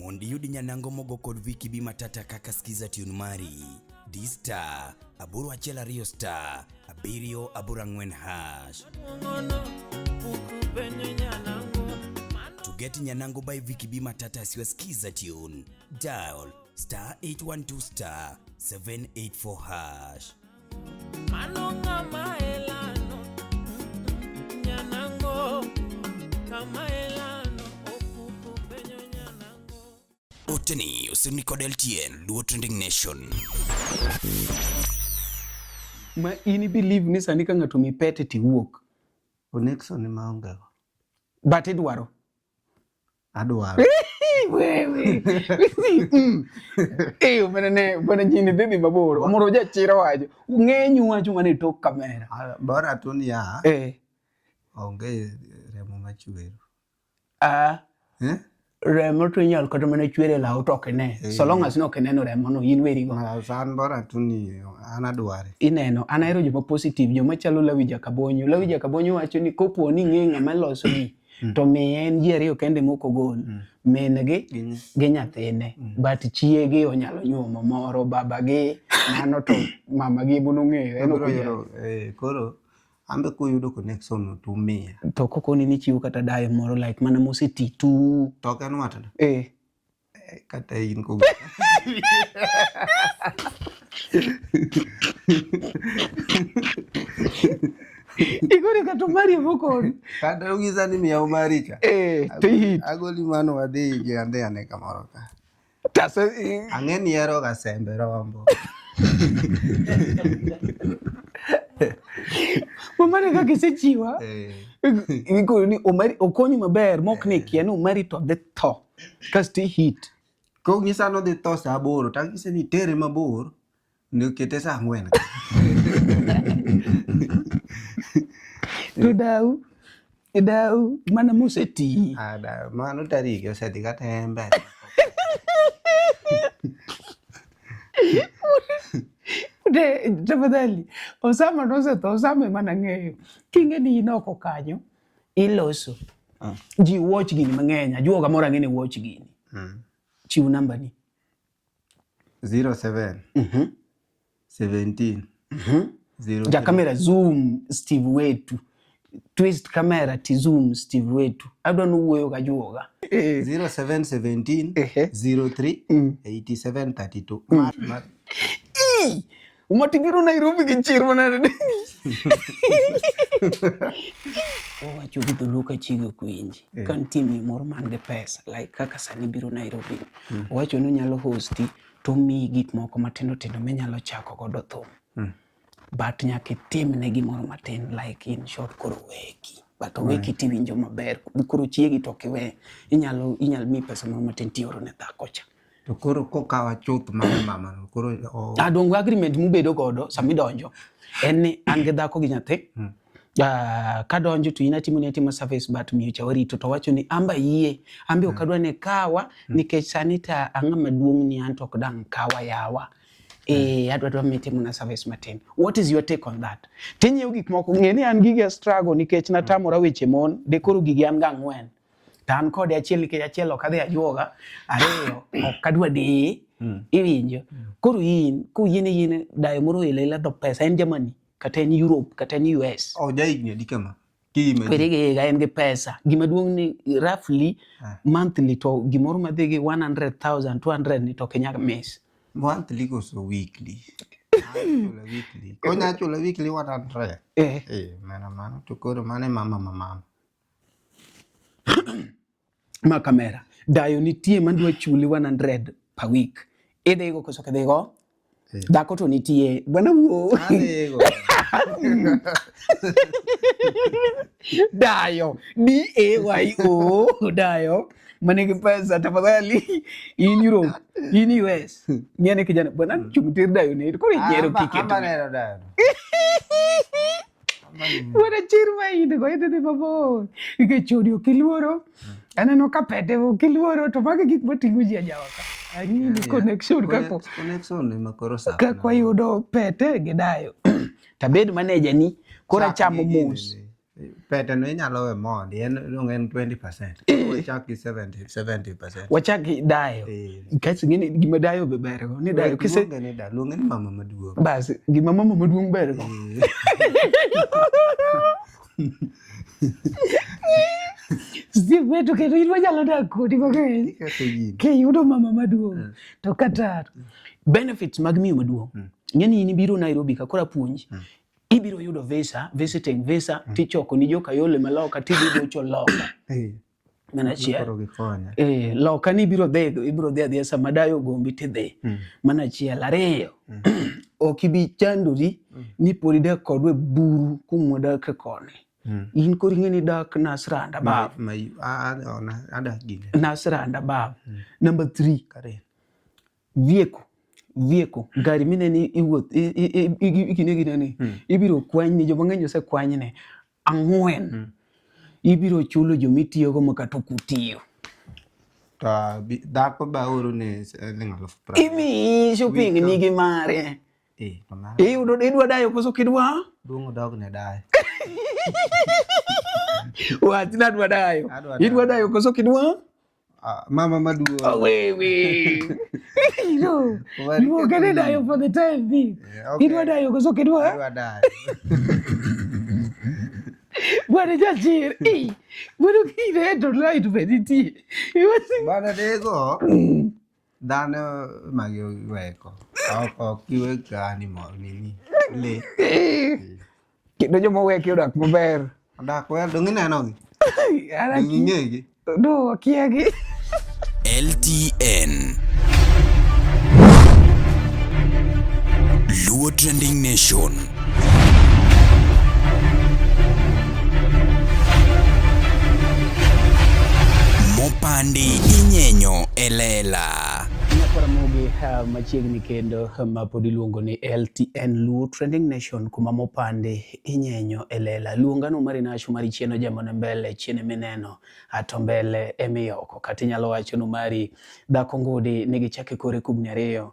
Mondi yudi nyanango mogo kod Viki B Matata kaka skiza tune mari D-Star aburu achela Rio Star abirio abura ngwen hash. To get nyanango by Viki B Matata as your skiza tune, dial star 812 star 784 hash. Manonga maelano nyanango kamaelano okuku penyo nyanango. Oteni usini kod LTN Luo Trending Nation. Ma ini believe ni sani ka ngato mi pete ti wuok. Connection ni maonge. But idwaro. Adwaro. Wewe. Menene bana jini bibi baboro. Omoro ja chiro wajo. Ngenyu wacho mane tok kamera. Bora tu ni ya. Onge remo machwero. Remo to nyal kata mane chwere la utoke ne. So long as no keneno remo no in weri go. San bora tu ni anadware. Ineno anaero joma positive joma chalo Lawija Kabonyo. Lawija Kabonyo wacho ni kopo ni ngenga maloso ni. To men ji ariyo kende moko gol menege gi nyathine but chiege onyalo nyuomo moro babage mano to mamagi bunu ng'eyo eno koro ambe kuyudo connection to me to kokoni ni chiwo kata dayo moro like mana moseti tu to kan watana kata in ko Igori katumari voko. Kada ugiza ni miya umarika. Tehit. Agoli mano wade ige ande ane kamaroka. Tasa angeni yero ga sembero wambo. Mamane ka kisechiwa. Igori ni omari okonyi maber mokne kiano omari to the to. Kasti hit. Ko ngisa no de to saboro tangise ni tere mabor. Ni kete sa ngwena. Idau mana museti ada mano tarige oseti katembe de tafadhali osama noseto osama mana ng'eyo kinge ni inoko kanyo iloso ji watch gini mang'enya juoga mora ngene watch gini chiu namba ni 07 17 ja kamera zoom Steve wetu twist kamera ti zoom Steve wetu adwa nuwoyo ga juoga 0717 03 8732 umatigiro Nairobi gichiro na wacho gitu luka chigo kuinji kan timi moro man ge pesa like kaka sani biro Nairobi wacho no nyalo hosti to mi gik moko matendo tendo me nyalo chako godo thum but nyaka tim ne gimoro matin like in short koro weki but weki tiwinjo maber koro chiegi to kiwe inyalo mi pesa moro matin tioro ne dhako cha to koro kokawa chuth mama no koro adongo agreement mubedo godo samidonjo en ni an ge dhako gi nyathi ka donjo to inatimo ni atimo service but miyo chawarito to wacho ni amba yie ambe okadwa ne kawa nikech sanita ang'ama duong' ni an to okdang' kawa yawa adwa mitimo na service matin. What is your take on that? Tinyew gik moko ng'eni an gige struggle nikech natamora weche mon de koro gigi an ga ng'wen tan kod achiel nikech achiel okadhi ajuoga ariyo okadwa de iwinjo koro in ku yene dayo moro ilela do pesa en Germany kata en Europe kata en US jaigni dikama perege ga en ge pesa gima duong' ni roughly monthly to gimoro madhigi 100,000 200 ni to Kenya mes monthly goes weekly. Weekly. Konya chula weekly 100. Mana to koro mane mama. Ma kamera. Dayo nitie mandwa chuli 100 per week. Ede go koso kede go. Dako to nitie. Bwana wo. Adego. Dayo. DAYO. Dayo. Manege pesa tafadhali in Europe in US nyane kijana bwana chumutir dayo ne ko yero kike amba nero dayo bwana chirma ide ko ide babo ike chodio kilworo anano kapete wo kilworo to mage gik motingo ji ajawaka ani connection kako connection ni makoro sa kako yudo pete gi dayo tabed manager ni kora chamo mos Pete no inyalo we mondi en 20%. Wachaki 70%. Wachaki dayo. Kasi ngini gima dayo be bergo. Ni dayo kise Luonge ni dayo. Luonge ni mama maduong'. Bas gima mama maduong' bergo. Steve wetu keto idwa nyalo dak kodi mang'eny. Ke yudo mama maduong'. To kata benefits mag miyo maduong'. Ngeni in biro Nairobi ka kora puonj. Ibiro yudo visiting visa tichoko ni joka yole maloka tibido cho loka. Mana chia. Loka ni ibiro dhe sama dayo gombi tidhe. Mana chia lareyo. Okibi chanduri ni poride kodwe buru kumwada ke kone. In kori ngeni dak Nasranda bab. Ada gini. Nasranda bab. Number 3. Kare. Vehicle gari mine ni iwuoth ikine ni ibiro kwany ni joma ng'eny ose kwany ne ang'wen ibiro chulo jomitiyo go makato kutiyo to dhako ba oro ne ng'alo imi shopping ni gi mare iyudo idwa dayo koso kidwa duong dog ne dayo wati na dwa dayo idwa dayo koso kidwa mama maduong'. Oh, wait. You are gonna die for the time being. Idwa dayo koso kidwa? Idwa dayo. Bwana jachir. Bwana kile to lie to mediti. Bwana dego. Dano magyo weko. Ako kiwe gani mo nini. Le. Kido jomo weki udak maber. Udak well dong ineno. Ara ng'egi. Do kiagi. LTN Luo Trending Nation. Mopandi inyenyo elela. Nyakaramogi machiegni kendo mapodi luongo ni LTN Luo Trending Nation kuma mopande inyenyo elela. Luongano mari nasho mari chieno jamone mbele chiene mineno ato mbele emiyoko. Kati nyalo wacho no mari dhako ngudi nigi chake kore kubni ariyo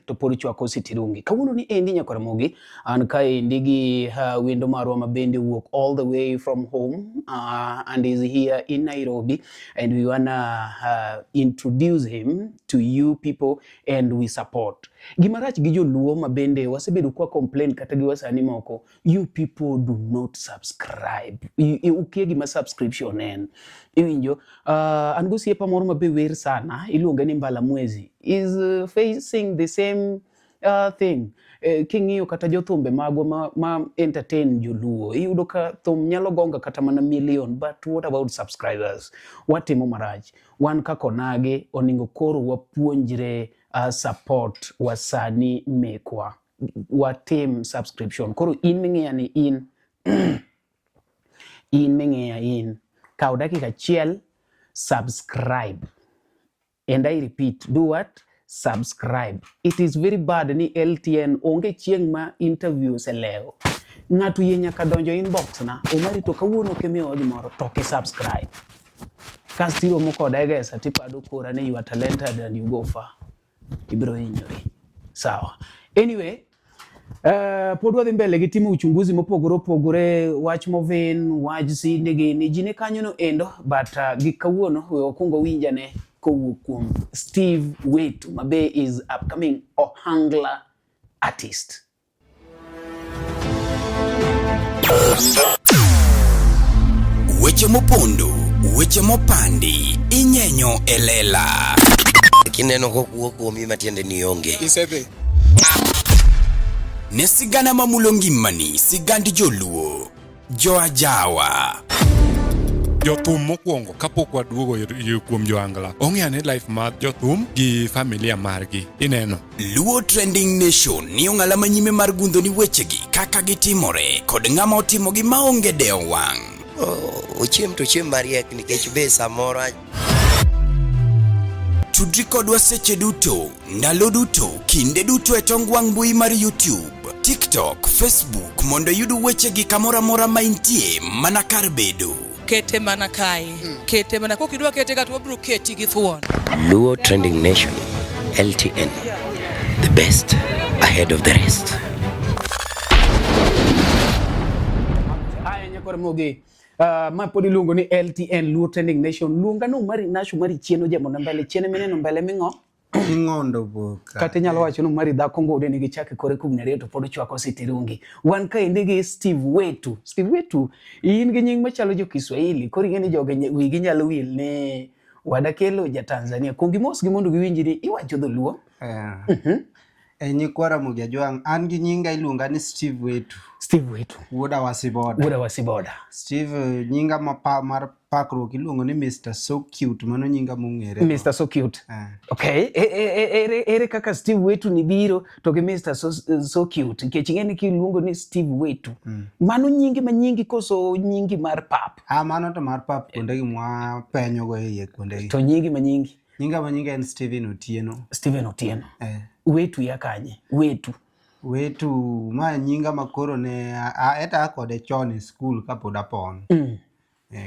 to podi chwako sitirungi. Kawuono ni endi Nyakaramogi an kai ndigi wendo marwa mabende walk all the way from home and is here in Nairobi, and we wanna introduce him to you people and we support. Gimarach gi joluo mabende wasebedo kwa complain kata gi wasani moko, you people do not subscribe. Ukie gima subscription en. Iwinjo an gosiepa moro mabe wer sana iluonga ni Mbala Mwezi is facing the same thing. King'iyo kata jothumbe magwa ma entertain joluo iyudo ka thum nyalo gonga kata mana million, but what about subscribers? Watimo marach. Wan kakonage oningo koro wapuonjre support wasani mekwa watim subscription. Koro in ming'eya ni in ming'eya in kao dakika chiel subscribe, and I repeat, do what? Subscribe. It is very bad ni LTN onge chieng ma interviews leo ng'atu ye nyaka donjo inbox na omari to kawuono kemiyo gimoro to ke subscribe kastiro moko degesa tipado kora ne you are talented and you go far ibiro hinyori. Sawa. Anyway, podwa dhi mbele gi timo uchunguzi mopogore wach movin wach sinde gini jine kanyo no endo, but gi kawuono we wakungo winjane kowuok kuom Steve Wetu mabe is upcoming ohangla artist. Weche mopondo, weche mopandi inyenyo elela. Kineno kokuo kuomi matiende ni onge. Isebe. Ne sigana mamulo ngimani, sigandi joluo, joajawa. Jothum mokwongo kapok waduogo kuom joangla. Ong'eane life mar jothum gi familia margi. Ineno. Luo Trending Nation ni ong'ala manyime mar gundo ni wechegi kaka gitimore kod ng'ama otimogi maonge deo wang'. Ochiem to chiem mariek nikech be samoro Tudri kodwa seche duto, ndalo duto, kinde duto e tong wang' mbui mar YouTube, TikTok, Facebook mondo yudu wechegi kamora mora maintie mana kar bedo. Kete mana kai. Kete mana kokidwa kete gato wabro keti gi thuon. Luo Trending Nation, LTN, the best ahead of the rest. kore moge ma podi luongo ni LTN Luo Trending Nation luonga no mari nasho mari chieno jamo na mbele chiene mineno mbele mingo Ingondo boka. kata nyalo wacho no mari dhako ngode nigi chake kore kubne reto pod chwako sitirungi wan ka indigi Steve Wetu in gi nying machalo jo Kiswahili kori ngeni joge wigi nyalo wil ne wadakelo ja Tanzania kongi mos gi mondo giwinjiri iwacho dholuo Nyikwara Mugajwang an gi nyinga iluonga ni Steve Wetu wuoda wasiboda Steve nyinga mar pakruok iluongo ni Mr. So Cute mano nyinga mong'ere Mr. So Cute okay ere kaka Steve Wetu ni biro to gi Mr. So Cute nikech ing'eni kiluongo ni Steve Wetu mano nyingi ma nyingi koso nyingi mar pap mano to mar pap kuonde gi mwa penyo go iye kuonde gi to nyingi ma nyingi nyinga ma nyinga en Steven Otieno Wetu ya kanye Wetu ma nyinga makoro ne eta kode chon e school kapod apon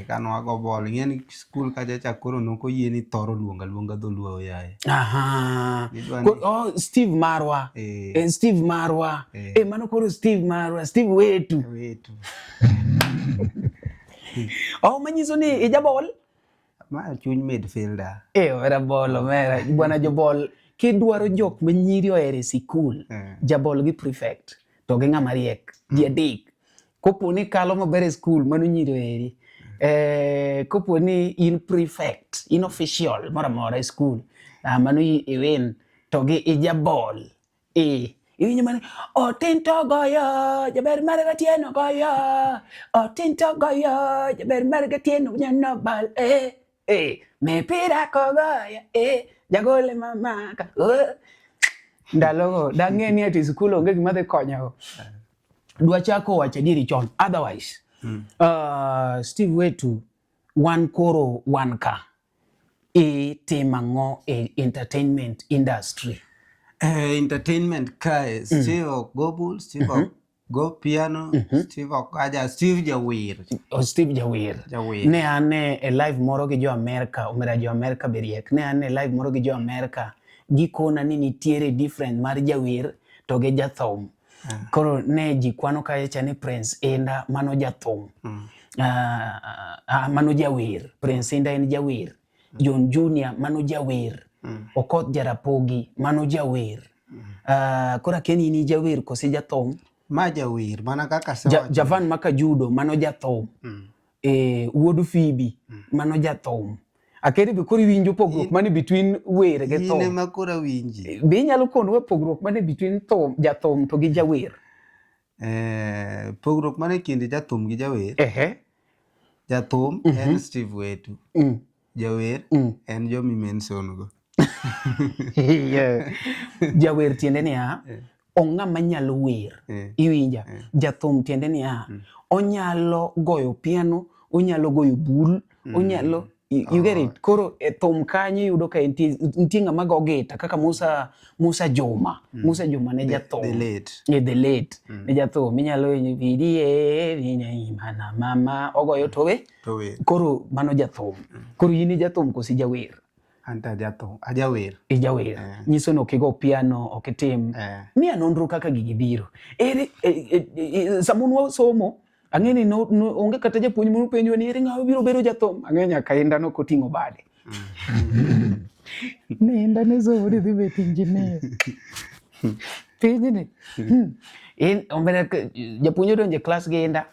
kano ago bol ng'eni school ka jacha koro noko yie ni thoro luonga dholuo yaye Steve Marwa Steve Marwa mano koro Steve Marwa Steve Wetu manyiso ni ijabol ma chuny midfielder ora bolo mera bwana jobol kidwaro jok manyiri oere sikul jabol gi prefect to gi ng'ama riek ji adek kopo ni kalo maber e skul mano nyiri oeri kopo ni in prefect in official mora e skul mano iwin to gi ijabol iwinjo mane otinto goyo jaber mar gatieno goyo otinto goyo jaber mar gatieno nyano bal mipira kogoyo jagole mamaka ndalogo dang'eni ati skul onge gima dhi konyogo dwa chako wacho diri chon otherwise Steve Wetu wan koro wan ka timang'o e entertainment industry entertainment kae Steve go bull Steve go piano Steve Jawir ne ane e live moro gi jo America omera jo America beriek ne ane live moro gi jo America gikona ni nitiere different mar Jawir to gi jathum koro ne jikwano kae chani Prince Inda mano jathum mano Jawir Prince Inda en Jawir John Junior mano Jawir Okoth Jarapogi mano Jawir kora Kenny ni Jawir kosi jathum ma Jawir mana kaka Javan Makajudo mano jathum wuod Phoebe mano jathum akeri be kori winjo pogruok mane between wer gi thum ine makora winji be nyalo kono pogruok mane between jathum to gi Jawir pogruok mane kinde jathum gi Jawir jathum en Steve Wetu Jawir en Jomi Menson go Jawir tiende ni ong'ama nyalo wer iwinja jathum tiende ni onyalo goyo piano onyalo goyo bul onyalo you get it koro thum kanyo yudo ka nitie ng'ama go gita kaka Musa Juma ne jathum the late ne jathum inyalo vidie vinya mama ogoyo towe koro mano jathum koro yini jathum kosi Jawir anta jathum Jawir nyiso no kigo piano okitim mia nonro kaka gigi biro ere samunwa somo ang'eni no onge kata japuonj moro penjo ni ere ng'awa biro bedo jathum ang'enya kainda no koting'o bade nenda ne somo dhi bet engineer penjni ombele japuonj donje class gi inda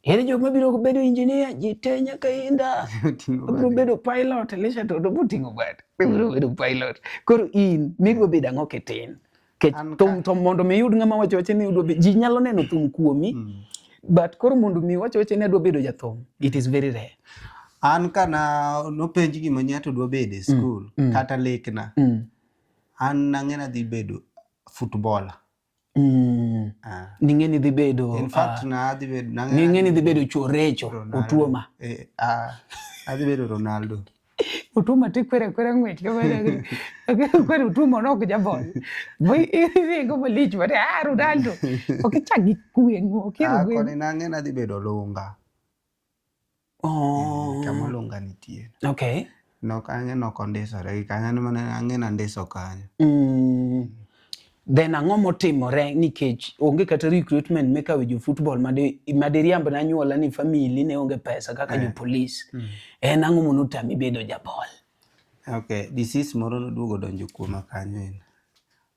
ere jok mabiro bedo engineer ji te nyaka inda biro bedo pilot lesha to do buting'o bade biro bedo pilot koro in midwa bedo ang'o kitin ke thum mondo mi yud ng'ama wacho ni ji nyalo neno thum kuomi but koro mondo mi wacho ni adwa bedo jathum it is very rare an kana nopenji gima nyato dwa bedo e school kata lekna an nang'ena dhi bedo footballer ning'eni dhi bedo in fact na dhi bedo ning'eni dhi bedo chorecho Otuoma adhi bedo Ronaldo Otuoma te kwere ng'wech kwere Otuoma nok jabol boy iringo malich but Ronaldo okichagi kueng'o koni nang'ena dhi bedo Lunga kama Lunga nitie okay nok ang'e nok ondisore kanyo mana ang'ena ndiso kanyo then ang'o motimore nikech onge kata recruitment mekawe jo football madiriamb na nyuola ni family ne onge pesa kaka jo police. En ang'o monotami bedo jabol? Okay, disease moro noduogo donjo kuoma kanyo en.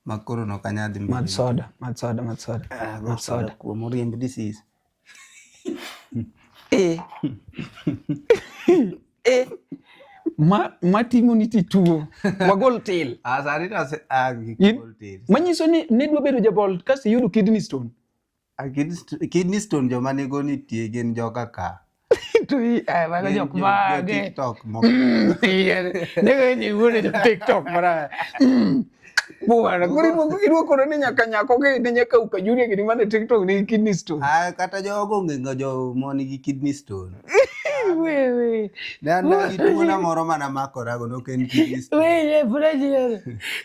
Makoro no kanyadhi mbele. Mad soda. Kuom oriemb disease. Matimo ni tituo magol til. Sani to gol til. Manyiso ni ne dwa bedo jabol kasi yudo kidney stone. Kidney stone joma nigo nitie gin joka ka. Mago jok mage. TikTok moko. Nego ni wuone jo TikTok mara. Buwana, kuri kono ni nyako ge ni nyaka ukajuri gini mane TikTok ni kidney stone. Kata jogo ngenga jo moni gi kidney stone. Wewe. Dana ituna moro mana makora go no ken kidney stone. Wewe furaji.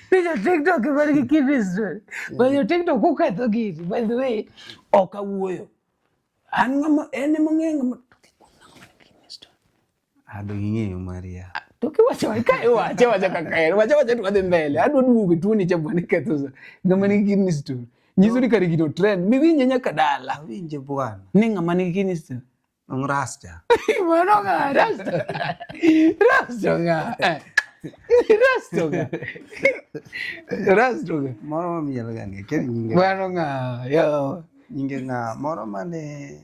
Picha TikTok mani gi kidney stone. Bayo TikTok ukatho gini. By the way, oka wuoyo. An ngama ene mangenga kidney stone. Ado ng'eyo Maria. Tukiwacha wacha kaka wacha tuadhi mbele. Adwa duogo tuoni cha bwana ketho. Ngama ni kidney stone. Nyiso ni kare gino trend. Miwinje nyaka dala. Winje bwana. Ni ngama ni kidney stone. Rasta. Mano nga Rasto nga. Moro mamielo gange. Keri nyinge. Mano nga. Yo. Nyinge nga. Moro mane.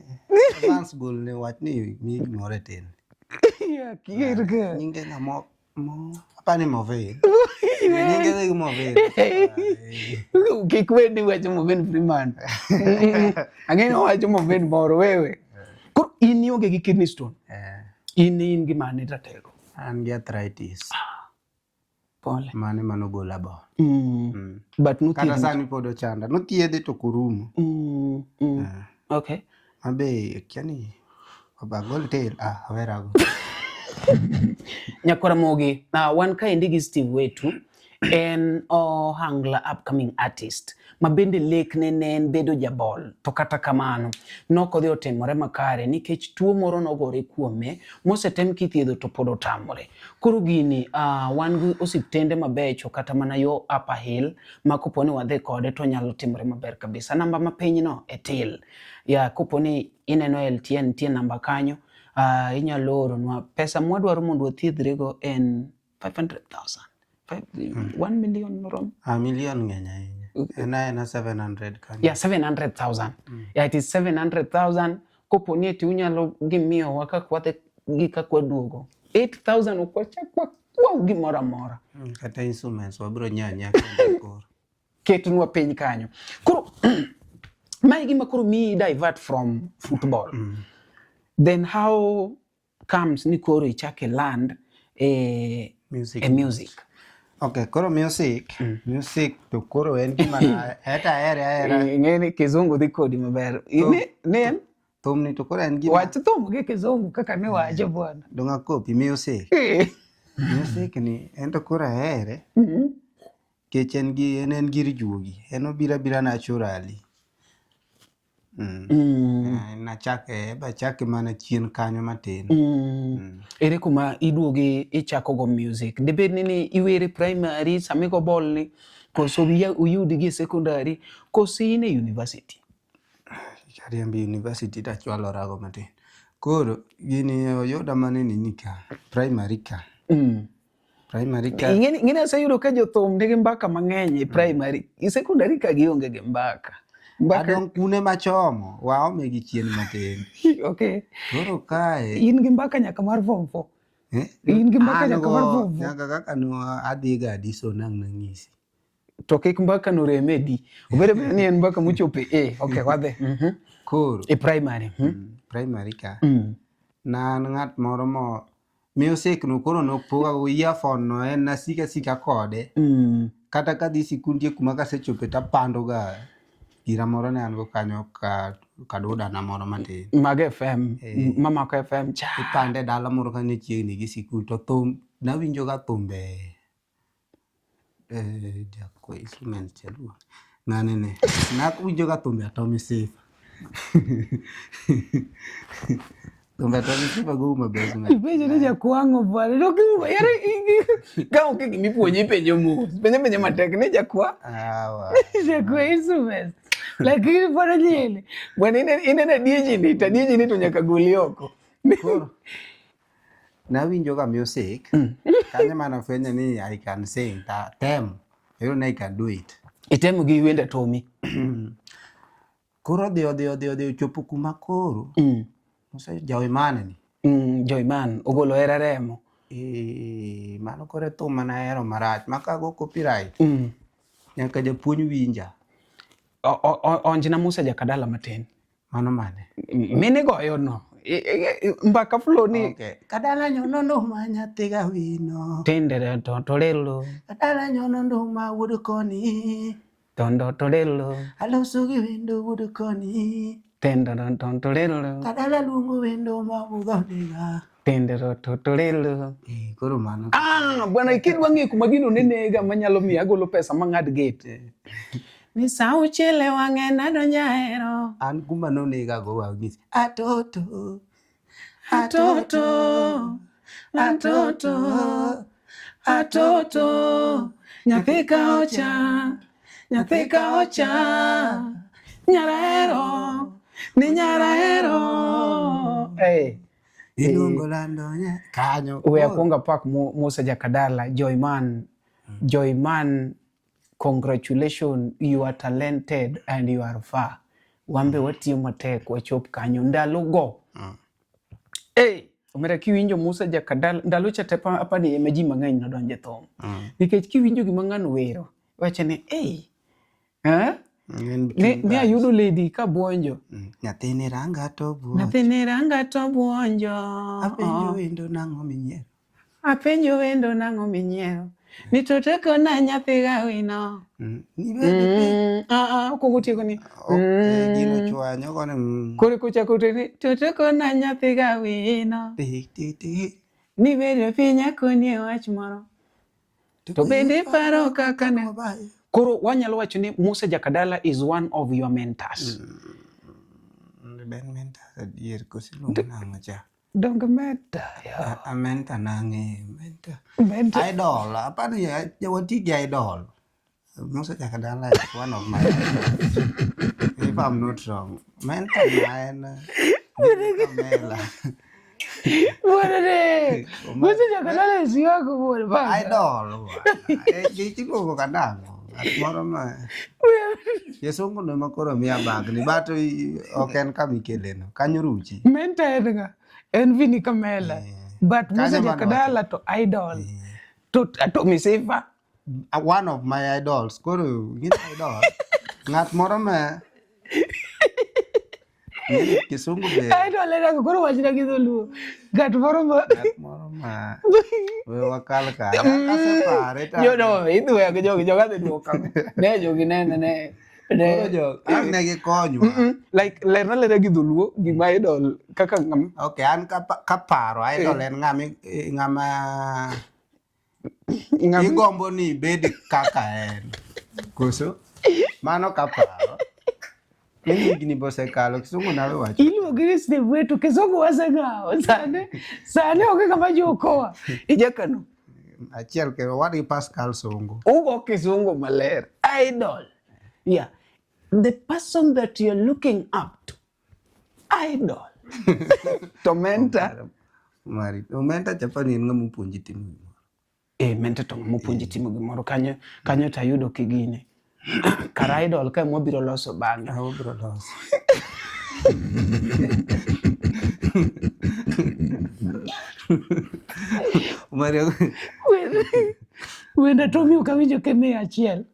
Advance goal ne wach ni mi more tin. Ya, kier ka. Nyinge nga mo. Apa ni Movin? Nyinge nga Movin. Kikwendi wacho Movin Freeman. Ang'e wacho Movin moro wewe. Koro in ionge gi kidney stone. In gi mane ratego? An gi arthritis. Pole. Mane manogola bo. But no kata sani pod ochanda. Nothiedhe to kurumo. Okay. Abe kiani obagol tel awerago. Nyakora mogi. Wan kaendi gi Steve wetu en ohangla upcoming artist. Mabende lekne ne en bedo jabol. To kata kamano nokodhi otimore makare nikech tuo moro nogore kuome mosetem kithiedho to pod otamore. Koro gini wan gi osiptende mabecho kata mana yo Upper Hill ma koponi wadhi kode to nyalo timore maber kabisa. Namba ma piny no e till. Ya koponi ineno LTN tie namba kanyo inyalo oronwa pesa mwadwaro mondo wathiedhrego en 500,000. 1 million rom. A million ngenya inya. Ena 700 kan. Yeah, 700,000. Yeah, it is 700,000. Koponi eti unyalo gimiyo waka kwathe gika kwa duogo. 8,000 ukwacha kwa gimora mora. Kata instruments wabro nyanya kendo koro. Ketunwa piny kanyo. Koro mai gima koro mi divert from football. Then how comes ni koro ichake land music. Okay, koro music to koro en gima heta era. Ngeni kizungu dhi kodi maber. Ne thum ni to koro en gima. Wach thum gi kizungu kaka ne wacho bwana. Donga copy music. Music ni en to koro here. Kech en gir juogi. En obira naturally. Na chake mana chien kanyo matin. Ere kuma iduoge ichako go music. Debed ni iwere primary samiko bol ni koso uyudi gi secondary koso ine university. Kariambi university ta chwalo rago matin. Koro gini yoda maneni nika primary ka. Primary ka. Ngine sayudo ka jothum nigi mbaka mang'eny primary. Secondary ka gionge gi mbaka. Adong kune machomo waome gi chien matin. Okay. Koro kae in gi mbaka nyaka mar form 4. In gi mbaka nyaka mar form 4. Nyaka kaka no adhi ga diso nang nangisi. To kik mbaka no remedi. Obere ni en mbaka muchope okay wadhe. Koro primary. Primary ka. Na ngat moro mo music no koro no poga go earphone no en na sika kode. Kata ka disi kuntie kuma ka sechope ta pando ga. Gira moro ne an go kanyo ka doda na moro matin. Mag FM, mama ko FM cha. Ipande dala moro ka ne chiegni gi sikul to thum na winjo ga thumbe. Jako instrument chelu. Ngane ne. Na winjo ga thumbe Tommy Safe. Tumbe to sifa go maber. Ipenjo ni jakwango bwana. Ndokiwa yare ka oke gimipuonji penjo mu. Penjo matek ne jakwa. Jakwa isu best. Lakini bwana nyele. Bwana ine dieji ni to nyaka goli oko. Koro nawinjo ga music. Kanya mana fwenye ni I can sing tem. You know I can do it. Itemo gi wenda Tommy. Koro dio chopo kuma koro. Musa Joyman ni. Joyman ogolo era remo. Mano kore thum na hero marach makago copyright. Nyaka japuonj winja. Onjina Musa Jakadala matin. Mano mane? Mine goyo no. Mbaka flow ni. Okay. Kadala nyono nduma nyathiga wino. Tendere tolelo. Kadala nyono nduma wudukoni. Tondo tolelo. Aloso gi wendo wudukoni. Tendere tolelo. Kadala lungu wendo mabudhoniga. Tendere tolelo. Koro mano. Bwana ikidwa ng'e kuma gino nenega manyalo miyo agolo pesa mang'ad gate. Ni sauchele wang'e nadonja hero. An kuma nonega go wagisi. Atoto. Nyathi ka ocha. Nyarahero. Ni nyarahero. Hey. Ilungo landonya. Kanyo. Uwe akonga pak Musa Jakadala. Joyman, congratulations. You are talented and you are far. Wambe watiyo matek wachop kanyo ndalo go. Omera kiwinjo Musa Jakadala ndalo chatepa apa ni emeji mang'eny nodonje thum. Nikech kiwinjo gima ng'ano wero wacha ni ne ayudo lady ka buonjo. Nyathini ranga to buonjo. Apenjo wendo nang'o minyiero. Nitoteko na nyathi gawino. Kongo tieko ni. Gino chwanyo kone. Kore kucha kuteni. Toteko na nyathi gawino. Ni bedo pinya koni wach moro. To bende paro kaka ne. Koro wanyalo wacho ni Musa Jakadala is one of your mentors. Ben mentors adier kosilungo nang'o cha. Dong meta ya. Menta nange menta. Idol. Apa ni jawati idol. Musa Jakadala is one of my idols. If I'm not wrong. Menta na Kamela. Buona de. Musa Jakadala is yako buona ba. Idol. Chiko kandango. Atmoro ma. Yesungu no makoro mia bag ni bato oken kamikeleno. Kanyoruchi. Menta edga. Envy Kamela. But Musa Jakadala to idol. To misifa. One of my idols. Koro gina idol. Ngat moro ma. Kisungu be. Idol era koro wajina kidolu. Gat moro ma. Ngat moro ma. We wakal ka. Kasepare ta. Yo no, itu ya joga de duoka. Ne jogi ne. Jo, ne gi konyo. Like lera gidhuluo gima idol kaka ngam. Okay, an kaparo idol en ngama igombo ni bed kaka en. Koso mano kaparo. Ni gini bose kalo kisungu nawe wacho. Ilu ogris de wetu kisungu wasagao. Sane oke kama jokoa. Ijakano. Achiel ke wadi Pascal Songo. Ugo kisungu maler. Idol. Yeah. The person that you're looking up to. Idol. Menta Japani ngamu punji timu. Menta to ngamu punji timu gimoro kanyo tayudo kigine. Kar idol ka mobiro loso bang. Obiro loso. Mario. Wenda Tommy ukawinjo kene achiel.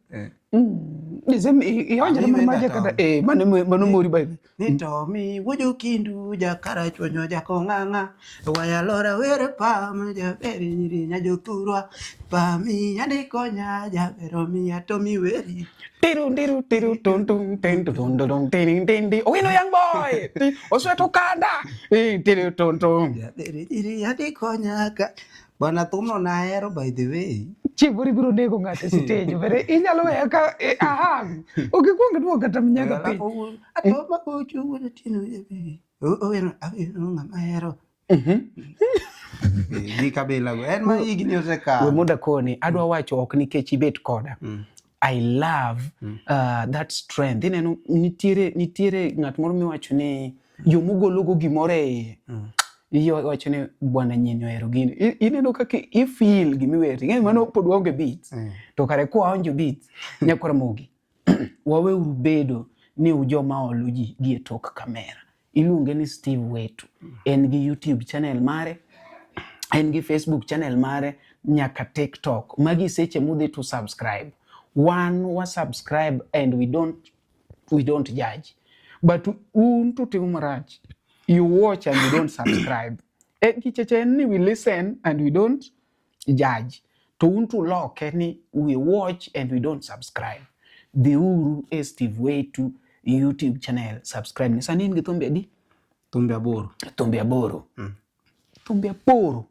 Nisem ionja na maja kada mano mori bai. Ni Tommy wuju kindu jakara chonyo jakonganga waya lora were pam ja beri nyiri nyajoturwa pami ande konya ja bero mi Tommy weri tiru tung ting Owino young boy osweto kanda tiru tung ja beri nyiri ande konya ka bana tumo na hero by the way. Chiburi biro nego ng'ate stage bere inyalo weya ka ahang. Okikwonga duoga tam nyaka piny. Atoma kochu wuoda tino yabi. ng'ama hero gi kabila go en ma higni we osekalo. moda koni adwa wacho ok nikech ibet koda. I love that strength. Ineno nitiere ng'at moro miwacho ni yo mogologo gimoro e iye. Iyo wacho ni bwana nyinyo ohero gini. Ineno kaka i-feel gimiweri. Ng'e mano pod waonge beats. To kare kwa waonjo beats. Nyakwara mogi. Waweuru bedo ni ujoma olo ji gi e tok kamera. Iluonge ni Steve Wetu. En gi YouTube channel mare. En gi Facebook channel mare. Nyaka TikTok. Magi seche mudhi to subscribe. One was subscribe and we don't judge. But un to timo marach. You watch and you don't subscribe. Kicheche ni we listen and we don't judge. To un to lock ni we watch and we don't subscribe. The uru Steve Wetu YouTube channel subscribe. Ni sani ngi Thumbe adi? Thumbe aboro. Thumbe aboro. Thumbe aboro.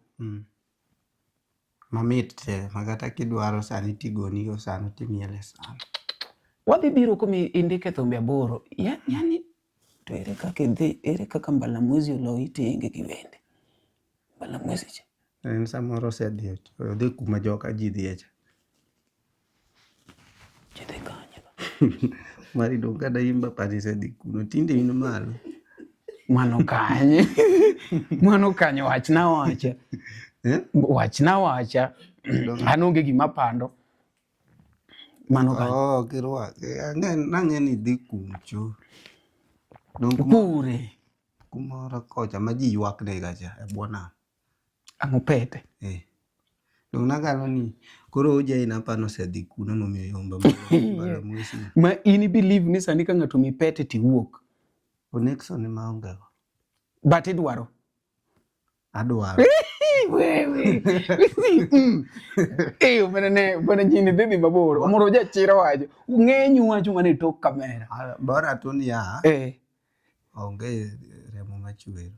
Mamit te magata kidwaro sani tigoni go sani timiele sana. Wadhi biro kumi indike Thumbe aboro. Yani to ere kaka Mbalamwezi olo itenge kiwende. Mbalamwezi che. En samoro sedhi odhi kuma joka ji dhiecha. Chede kanya. Mari donga da imba pani sedhi kuno tinde ino malo. Mano kanye. Mano kanye wachna wacha. Wachna wacha. Anonge gima pando. Mano kanye. Kirwa. Nang'eni dhi kumcho. Pure. Kumoro kocha ma ji ywak ne gacha e bwana. Ang'o pete? Dong nagalo ni koro oje ina pano sedhi kuno momiyo yomba Mbalamwezi. Ma ini believe ni sani ka ng'ato mi pete tiwuok. Onexon maonge go. But idwaro. Adwaro. Wewe. Bwana nyini dhidhi maboro. Omoro jachiro wacho. Ng'enyu wacho mane tok kamera. Bora tu ni ya. Onge remo machwero.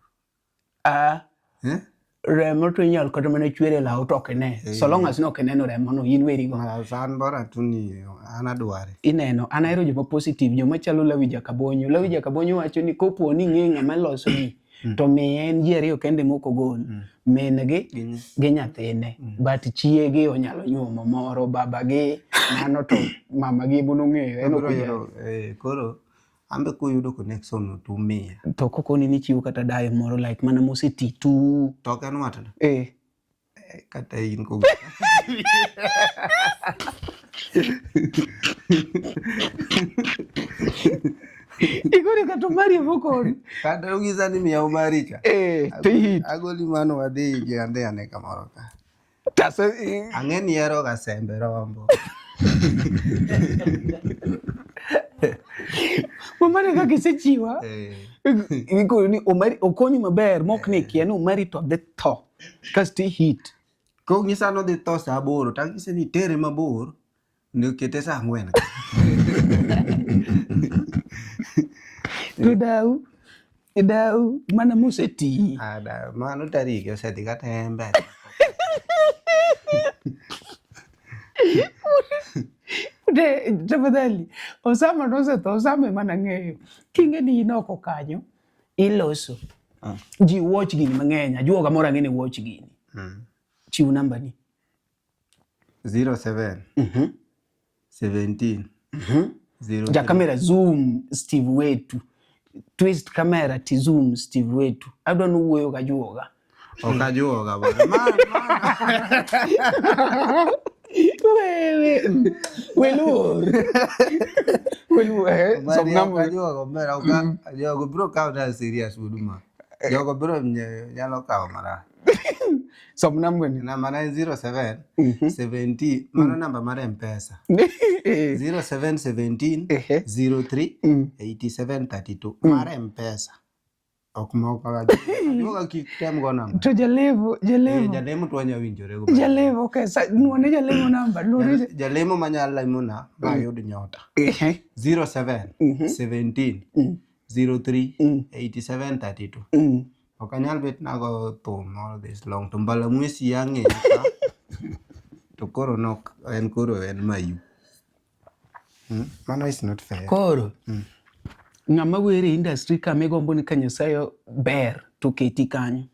Remo to inyal kata mana chwere lao to okene. So long as no keneno remo no in weri go. San bora tu ni an adware. Ineno an ahero joma positive, joma chalo Lawija Kabonyo. Lawija Kabonyo wacho ni kopo ni ng'e ng'ama loso ni to miye en ji ariyo kende moko gol. Min gi nyathine. But chiege onyalo nyuomo moro, babagi mano to mamagi buno ng'eyo. Koro ambe kuyudo connection to me. To kokoni ni chiwo kata dayo moro like mana moseti tu. To kan watna. Kata in ko. Igori kato mari vokoni. Kata ugiza ni miya umarika. To hit. Agoli mano wadhi gande ane kamoro ka. Taso ang'eni ero ga sembe rombo. Mamane kaka isechiwa. Igori ni okonyi maber mok ne kia ni umari to dhi tho. Kasti hit. Ko ngisa no dhi tho sa 8 tangise ni tere mabor ni kete sa 4. Dau mana museti. Ada mano tariki oseti kata embe. Tafadhali Osama nosetho, Osama mana ng'eyo kinge ni inoko kanyo iloso ji watch gini mang'eny ajuoga moro ang'e ni watch gini. Chiw namba ni 07 17 ja kamera zoom Steve Wetu, twist kamera ti zoom Steve Wetu. Adwa nuwuoyo ga juoga. Okajuoga bana. Welur. Some number jogo mera oka jogo bro ka da serious uduma. Jogo bro nyalo kawo mara. Some number ni na mana 07 17 mano namba mara M-Pesa 0717 03 87 32 mara M-Pesa. Okmoka joga kitem go namba to jalemo to anya winjore go jalemo okay sa nuone jalemo namba nuone jalemo manyala imuna mayud nyota 07 17 03 87 32 okanyal bet nago thum all this long to Mbalamwezi yange to koro nok en koro en mayu. Mano is not fair. Koro ng'ama were industry ka megombo ni ka Nyasaye ber to keti kanyo.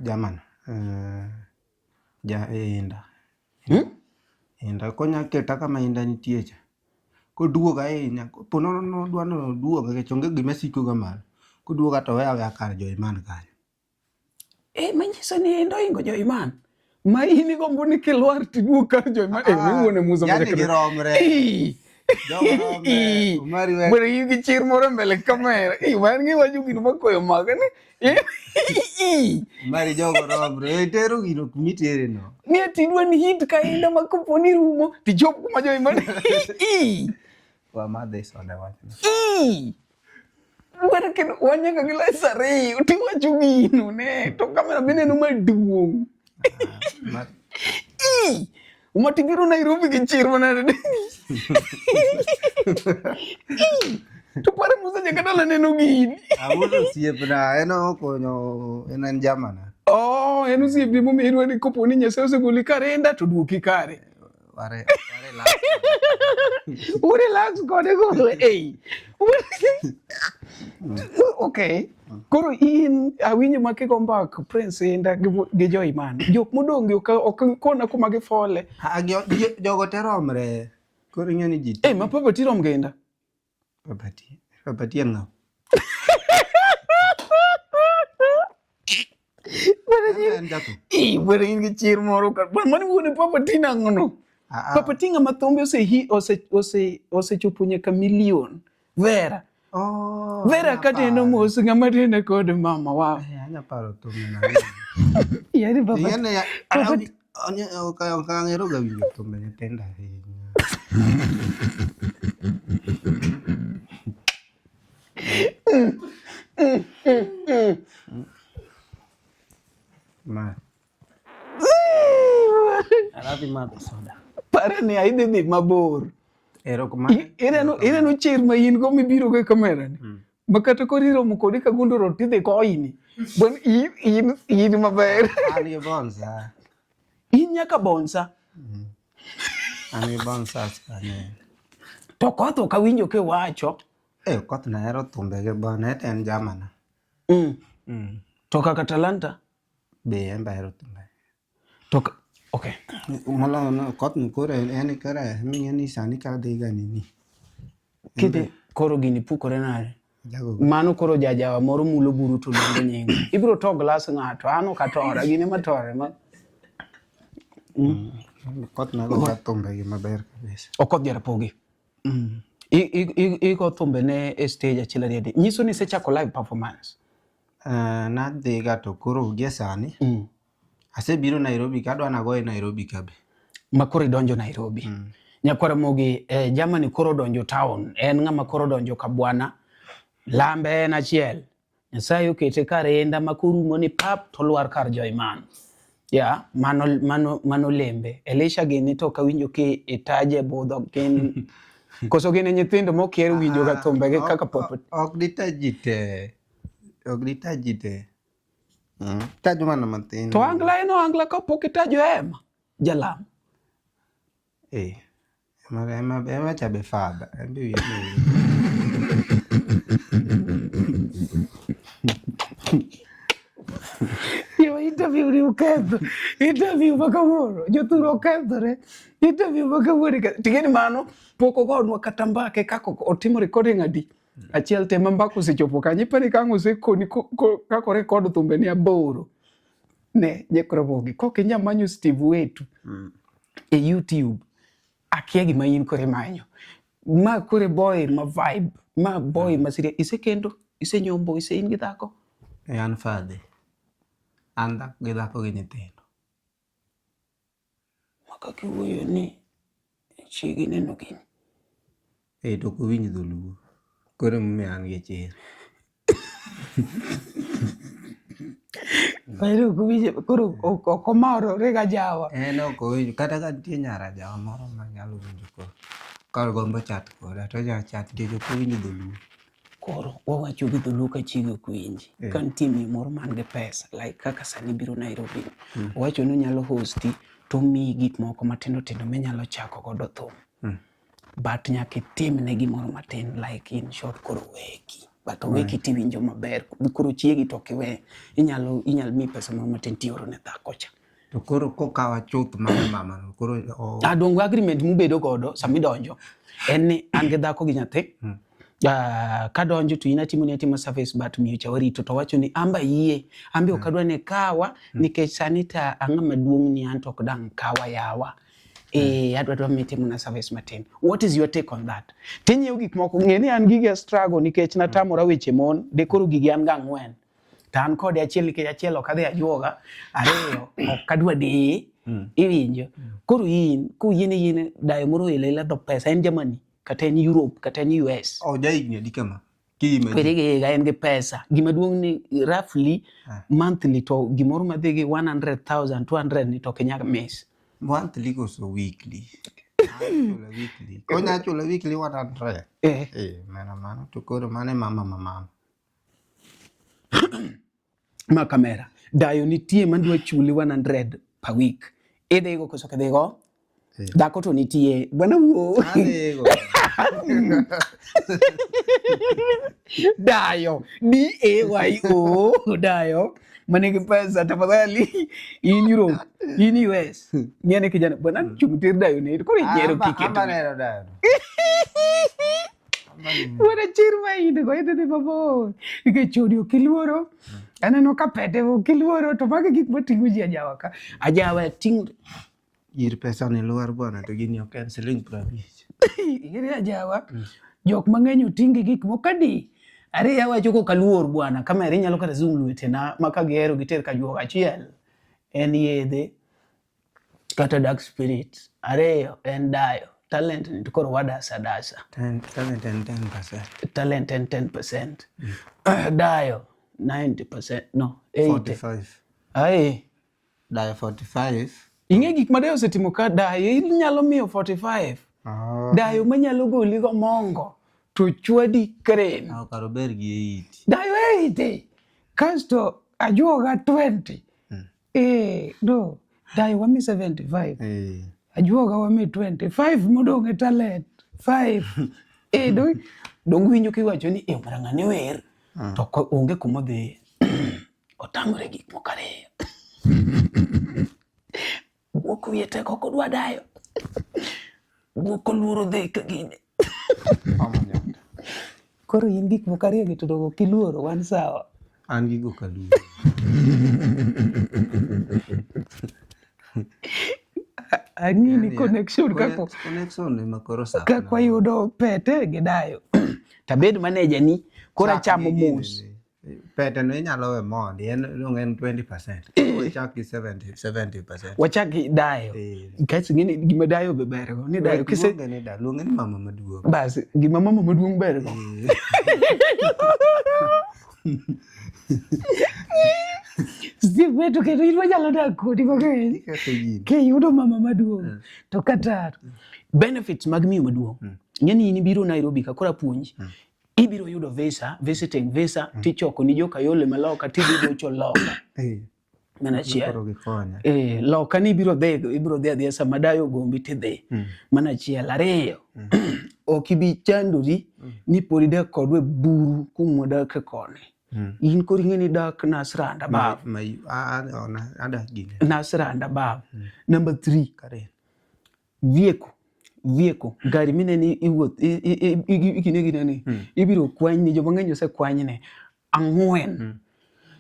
Jaman. Inda. Inda konya keta kama inda nitie cha. Koduoga ahinya, pono no dwano duoga ke chonge gima siko gamal. Koduoga to wewe kar Joyman kanyo. Manyiso ni endo ingo Joyman. Ma ini gombo ni kilwar tiduo kar Joyman. Miwone muzo yani giromre. Bwana yugi chir moro mbele kamera. Wangi waju gino makoyo magane. Mari jogo romre. Teru gino kumitere no. Ni atidwa ni hit ka inda makoponi rumo. Tijop kuma Joyman. Wa madhe soda wacho. Bwana kendo wanyanga gila sari. Utiwa jugino ne. To kamera bine numa duong. Umatibiro Nairobi gi chir manade. To pare musa jakadala neno gini. Amulo siepna eno konyo enan jamana. Eno siepni mo mirwa ni koponi Nyasaye osegoli karenda to duoki kare. Ware Relax kode golo. Okay. Koro in awinjo makiko mbak Prince Inda gi Joyman. Jok modongi ok kona kuma gifole. Jogo te romre. Koro ing'eni ji. Ma Papati rom gi Inda. Papati en ng'o? Bwana in gi chir moro ka. Mani wuone Papati nang'ono. Papati ng'ama thombe osechopo nyaka milion. Vera. Vera katendo mos ng'ama tende kod mama wa. Anya paro to mena. Yani baba. Yani kangero ga winjo to mena tenda ahinya. Ma. Arabi madhe soda. Para ni aidhi mabor. Erokamano. Ireno chir ma in go mibiro go kamera ni. Makata koriro mukodi ka gundo rotidhe ko ini. Bon in maber. Ani bonsa. In nyaka bonsa. Ani bonsa skane. To koth ok awinjo ke wacho. Koth nahero thumbe ge bana en jamana. To kaka Talanta be en bahero thumbe. To okay. Mala no koth mkore en kare mingeni sani ka diga nini. Kide koro gini pukore nare. Jago. Mano koro jajawa moro mulo buru to longo nyingo. Ibro to glass ng'ato ano katora gini matore ma. Koth na go thumbe ge maber kabisa. Okoth jarapogi. Iko thumbe ne stage achiel ariyo. Nyiso ni sechako live performance. Na dhiga to koro gie sani. Asebiro Nairobi kadwa nago e Nairobi kabe. Makoro donjo Nairobi. Nyakwara mogi Germany koro donjo town. En ng'ama koro donjo ka bwana. Lambe en achiel. Nyasaye okete karenda makorumo ni pap to lwar kar Joyman. Mano lembe. Elisha gini to kawinjo ke etaje bodho gin. Koso gini nyithindo mokier winjo ga thumbe ge kaka Papati. Ok ditajite. Tajo mana matin. To angla ka pok itajo ema. Jalam. Ema chabe fada. Yo interview ni uketho. Interview makawuono. Jothuro okethore. Interview makawuono. Tigeni mano poko gonwa katambake kako otimo recording adi. Achiel tema mbako sechopo kanyi pani kango sekoni kako record thumbe ni aboro. Ne nyekro bogi. Koki nyamanyo Steve wetu. YouTube. Akia gima in kore manyo. Ma kore boy ma vibe. Ma boy ma siria. Ise kendo. Ise nyombo. Ise in githako. An fadhe. Anda githako gi nyithindo. Maka kiwuoyo ni chigi neno gini. To kuwinj dholuo. Koro mume an gi chir. Pero kuwinj koro okomaro rega jawa. Ok owinjo kata ka nitie nyara jawa moro manyalo winjo koro. Ka gombo chat koda to chat to kuwinj dholuo. Koro wawacho gi dholuo ka chigi ok winji. Ka nitie miyo moro man gi pesa like kaka sani biro Nairobi. Owacho ni onyalo hosti to miyi gik moko matindo tindo minyalo chako godo thum. but nyaka itimne gimoro matin like in short koro weki but weki tiwinjo maber koro chiegi to kiwe inyalo mi pesa moro matin tioro ne dhako cha to koro kokawa chuth mar mama no koro dongo agreement mubedo godo samidonjo en ni an gi dhako gi nyathi kadonjo to in atimo service but miyocha warito to wacho ni amba yie ambe okadwa ne kawa nikech sani ta ang'a maduong' ni an to ok dang' kawa yawa adwa mitimo na service matin. What is your take on that? Tinyiewo gik moko ng'e ni an gige struggle nikech natamora weche mon de koro gigi an ga ang'wen to an kode achiel nikech achiel ok adhi ajuoga ariyo ok adwa de iwinjo koro in kuyien dayo moro ilela dho pesa en Germany kata en Europe kata en US jaigni di kama kwerege en gi pesa gima duong' ni roughly monthly to gimoro madhi gi 100,000 200 ni to kinyaga miss monthly goes weekly. Weekly. Konya chula weekly 100. Mana to koro mane mama. Ma kamera. Dayo nitie mandwa chuli 100 per week. Ede go koso kedego. Dako to nitie. Bwana wo. Adego. Dayo. DAYO. Dayo. Manigi pesa tafadhali in Europe in US niene kijana bwana chumtir dayo ne ko jero ticket ambanero dayo bwana chirma inde ko ide babo ike chodio kilworo aneno ka pete wo kilworo to magi gik motingo ji ajawa ting ir pesa ne luar bwana to gini ok en siling 50 ire ajawa jok mang'eny otingi gik mokadi are yawa choko kaluor bwana kama ere nyalo kata zoom lwete na maka gero giter ka juoga achiel en yedhe kata dark spirits are en dayo talent ni to koro wadasa 10% talent 10% dayo 90% no 45 ai dayo 45 inge gik ma dayo setimo ka dayo inyalo miyo 45 dayo manyalo goli go mongo to chwadi kren karo ber gi 80 dayo 80 kasto ajuoga 20 no dayo wami 75 ajuoga wami 25 modong' talent 5 dong winjo kiwacho ni marang'ane wer to onge kuma dhi otamre gik mokare wuok wiye teko kodwa dayo wuok luoro dhi kagine koro in gik mokare gi to dogo kiluoro wan sawa an gigo kaluoro ang'ini connection connection makoro sa kakwa yudo pete gi dayo tabed manager ni kora chamo mos pete no inyalo we mondi en 20% wachaki 70% wachaki dayo kasi ngini gima dayo be bergo ni dayo kise ngene da luonge ni mama maduong bas gima mama maduong bergo Steve wetu keto ilwa jalo da kodi ko ke yudo mama maduong to kata benefits mag miyo maduong ngeni ni biro Nairobi ka kora puonj ibiro yudo visiting visa tichoko ni joka yole maloka tibido cho loka mana chia loka ni ibiro dhe adhiya sama dayo gombi tidhi mana chia lareyo okibi chanduri ni poride kodwe buru kumoda ke kone in kori ngeni dak Nasranda bab ada gine Nasranda bab number 3 kare vieko gari mineni iwuoth ikinegi ni ibiro kwany ni joma ng'eny ose kwany ne ang'wen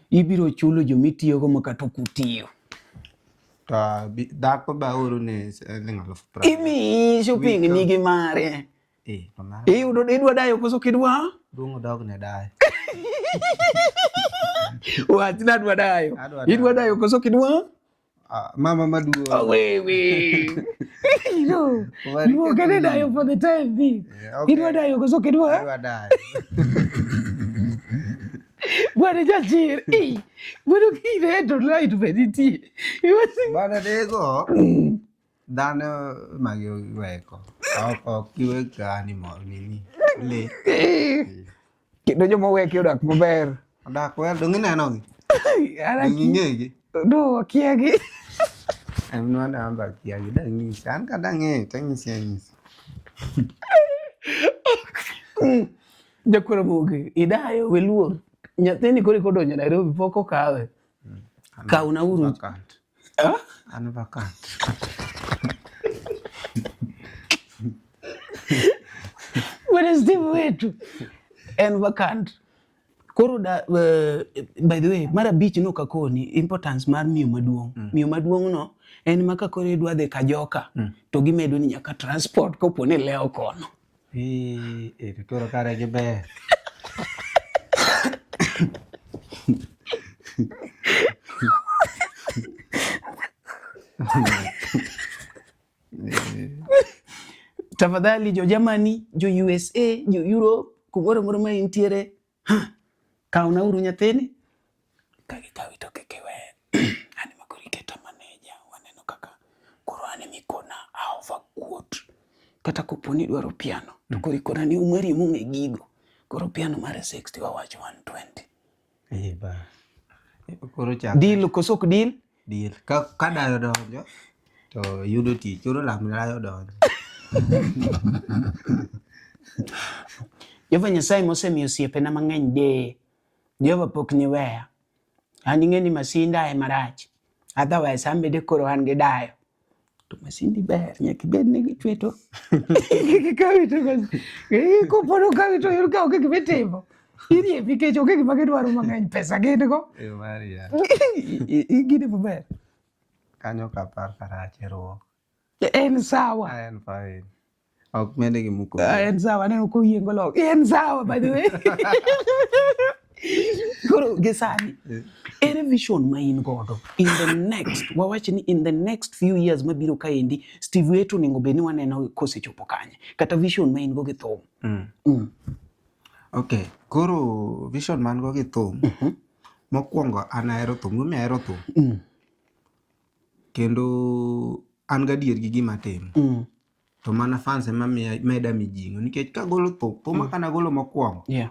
ibiro chulo jomitiyo go makato kutiyo to dako ba oro ne ngalo fra imi shopping ni gi mare yudo idwa dayo koso kidwa dungo dog ne dai wati nadwa dayo idwa dayo koso kidwa mama maduong wewe you get dayo for the time being idwa dayo koso kidwa idwa dayo bwana jachir bwana kile to light bediti bwana dego dano magyo weko ok kiwe gani mo nini le kido jomo weke odak maber odak wer dong ineno gi ara ng'egi do kiagi em no anda amba kiagi dangi san ka dangi tangi siani Jakura mugi idayo weluor nyathini kore kodonjo Nairobi poko kawe kauna uru An vacant. What is Steve wetu en vacant koro da by the way mara beach no kakoni importance mar miyo maduong no en maka kore dwa de kajoka to gimedo ni nyaka transport kopone leo kono Koro kare gi ber. Tafadhali jo Germany, jo USA, jo Europe, kumoro moro ma intiere. Kauna uru nyathini. Kagi kawi to kekewe. Ani makori keta maneja. Waneno kaka koro ane mikona alpha quote. Kata kuponi dwaro piano. To kori kona ni umweri munge gigo. Koro piano mare 60 wawacho 120. Ba. Koro chak. Deal kosok deal? Deal. Ka dayo donjo to yudo tich. Koro lam dayo donjo. Jehova Nyasaye mosemiyo osiepena mang'eny de. Jehova pok ni weya. An ing'eni masinda e marach. Otherwise an bede koro an gi dayo. To masindi ber nyaka ibed ni gichweto. Kikawito kasi. Kopono kawito yur ka oke gibetimo. Irie nikech oke gima gidwaro mang'eny pesa gin go. Maria. Igine maber. Kanyo kapar karachero. En sawa. En fine. Ok mende gi muko. En sawa neno ko yiengo lok. En sawa by the way. Koro gesani. Ere vision ma in godo in the next wawachni in the next few years mabiro kaendi Steve wetu ningo beni waneno kosechopo kanye kata vision ma in go gi thum. Okay, koro vision man go gi thum. Mokwongo an ahero thum, mi ahero thum. Kendo an gadier gi gima timo. To mana fans ema meda mijingo nikech kagolo thum kana golo mokwongo. Yeah.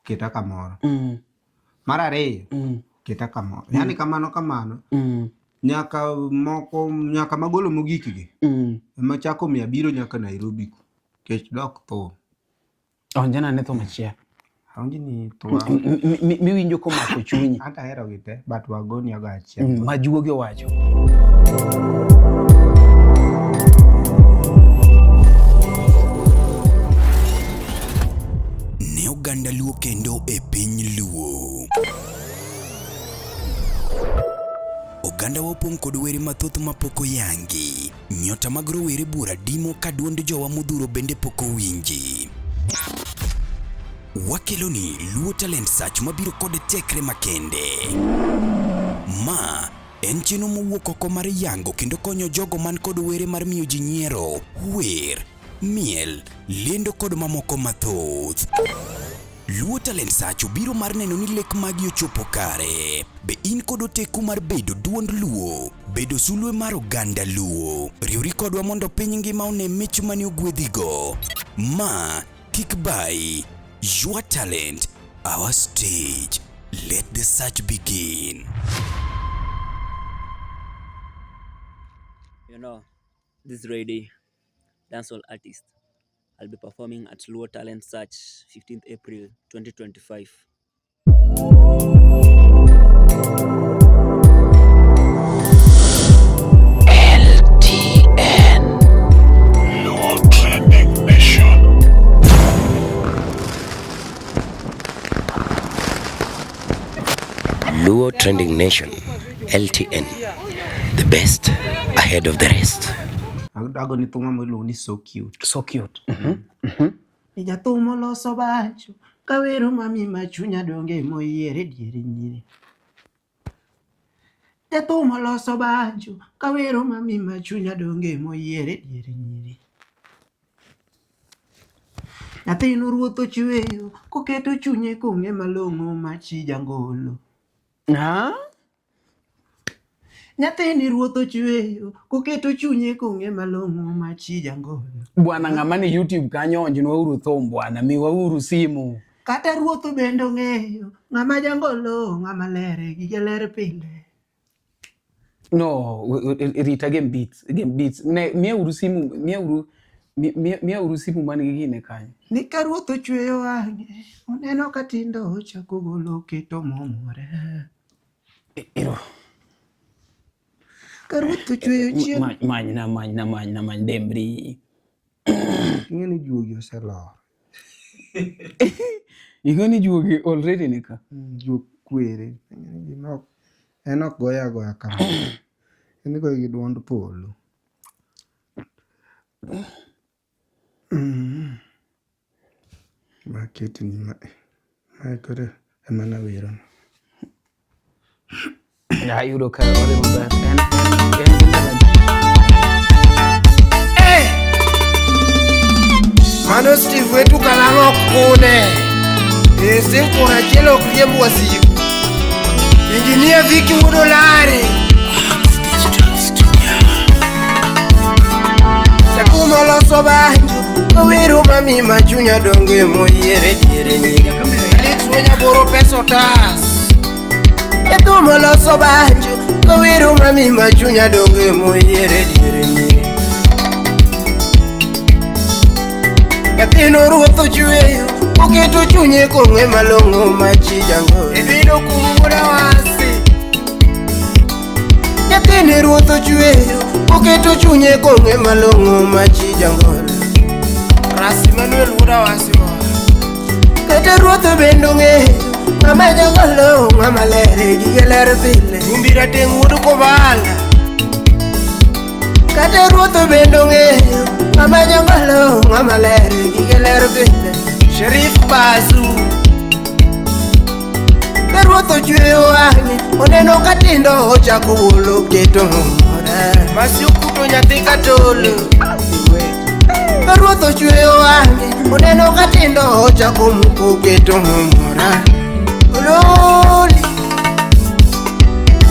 Keta kamoro. Mar ariyo keta kamoro. Yani kamano. Nyaka magolo mogik gi. Ema chako 200 nyaka Nairobi. Kech dok thum. Onjana ne thum achiel. Aonji ni thum. Miwinjo komako chunyi. Anta ahero gi te but wagoni aga achiel. Majuogi owacho. Ne oganda Luo kendo e piny Luo. Oganda wopong' kod were mathoth mapoko yangi. Nyota mag rowere bura dimo ka duond jowa modhuro bende poko winji. Wakeloni Luo Talent Search mabiro kod tekre makende. Ma en chenro mowuok oko mar yango kendo konyo jogo man kod were mar miyo ji nyiero, wer, miel, lendo kod mamoko mathoth. Luo Talent Search biro mar neno ni lek magi ochopo kare. Be in kod oteku mar bedo duond Luo, bedo sulwe mar oganda Luo. Riwri kodwa mondo piny ngima one mich mani ogwedhigo. Ma kik bai. Your talent, our stage. Let the search begin. You know, this Ready dancehall artist. I'll be performing at Luo Talent Search 15th April 2025. Luo Trending Nation, LTN, the best ahead of the rest. Ago ni thum mo lo ni so cute. So cute. Ija thum loso bacho, kawero mami machunya donge moyiere diere nyiri. Ja thum loso bacho, kawero mami machunya donge moyiere diere nyiri. Nyathino ruotho chweyo, koketo chunye kong'e malong'o machi jangolo. Nyathini ruotho chweyo, koketo chunye kong'e malong'o machi jangolo. Bwana ng'amani YouTube kanyo onjinwa uru thum bwana, miwa uru simu. Kata ruotho bende ng'eyo, ng'ama jangolo, ng'ama lere, gige ler pile. No, rita game beats. Ne, miya uru simu, Mia urusimu man gi gine kanyo. Ni ka ruoth ochweyo wang'e, oneno ka tindo ochako golo keto momore. Ka ruoth ochweyo chieng'. Many dembri. Ing'eni juogi oselor. Ing'eni juogi already nika. Juog kwere. En ok goya kama. En goyo gi duond polo. Maketi ni ma kore emana wero. Ayudo ka ore maber. Mano Steve wetu kalang'o kune. Steve kuna chelo kriembu wasiku. Engineer Vicky Mudolare. Sakuma loso banjo. Owero mami machunya donge moyiere diere nyiri. Alex wenya boro peso tas. Sakuma loso banjo. Owero mami machunya donge moyiere diere nyiri. Yathino ruoth ochweyo, oketo chunye kong'e malong'o machi jango. Ebedo kumura wasi. Yathino ruoth ochweyo, oketo chunye kong'e malong'o machi jango. Rasi Manuel wuda wasi wa. Kata ruoth bendo ng'eyo, ng'ama jangolo, ng'ama lere gige ler pile. Umbira teng' wudu kobala. Kata ruoth bendo ng'eyo, ng'ama jangolo, ng'ama ler gige ler pile. Sherif Basu. Ka ruoth ochweyo wang'e, oneno ka tindo ochako wolo keto momore. Masiukuto nyathi katolo. Ka ruoth ochweyo wang'e, oneno ka tindo ochako muko keto momore. Ololi.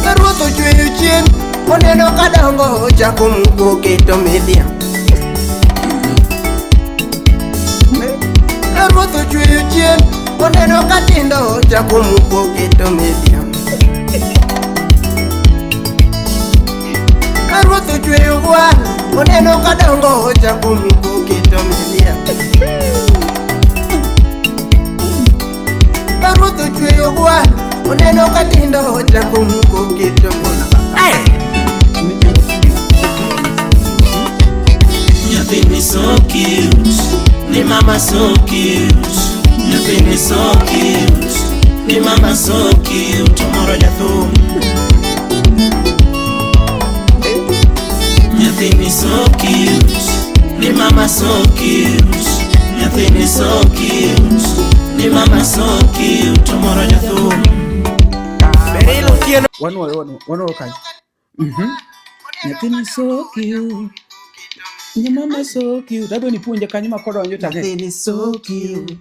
Ka ruoth ochweyo chieng', oneno ka dongo ochako muko keto medium. Ka ruoth ochweyo chieng', oneno ka tindo ochako muko keto medium. Ka ruoth ochweyo gwano, oneno ka dongo ochako muko keto medium. Ka ruoth ochweyo gwano, oneno ka tindo ochako muko keto medium. Nyathini so cute, ni mama so cute. Nyathini so cute, ni mama so cute. Moro jathum. Nyathini so cute, ni mama so cute. Nyathini so cute, ni mama so cute. Moro jathum. Berilo tieno. Wano kai. Nyathini so cute. Ni mama so cute. Dado ni punja kanyo makodonjo take. Nyathini so cute.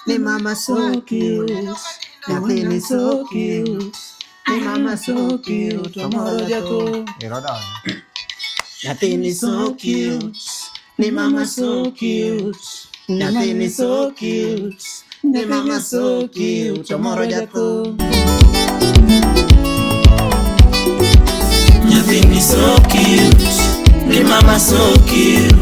Ni mama so cute. Nyathini so cute. Ni mama so cute. Moro jathum. Nyathini so cute. Ni mama so cute. Nyathini so cute. Ni mama so cute. Moro jathum. Nyathini so cute, ni mama so cute.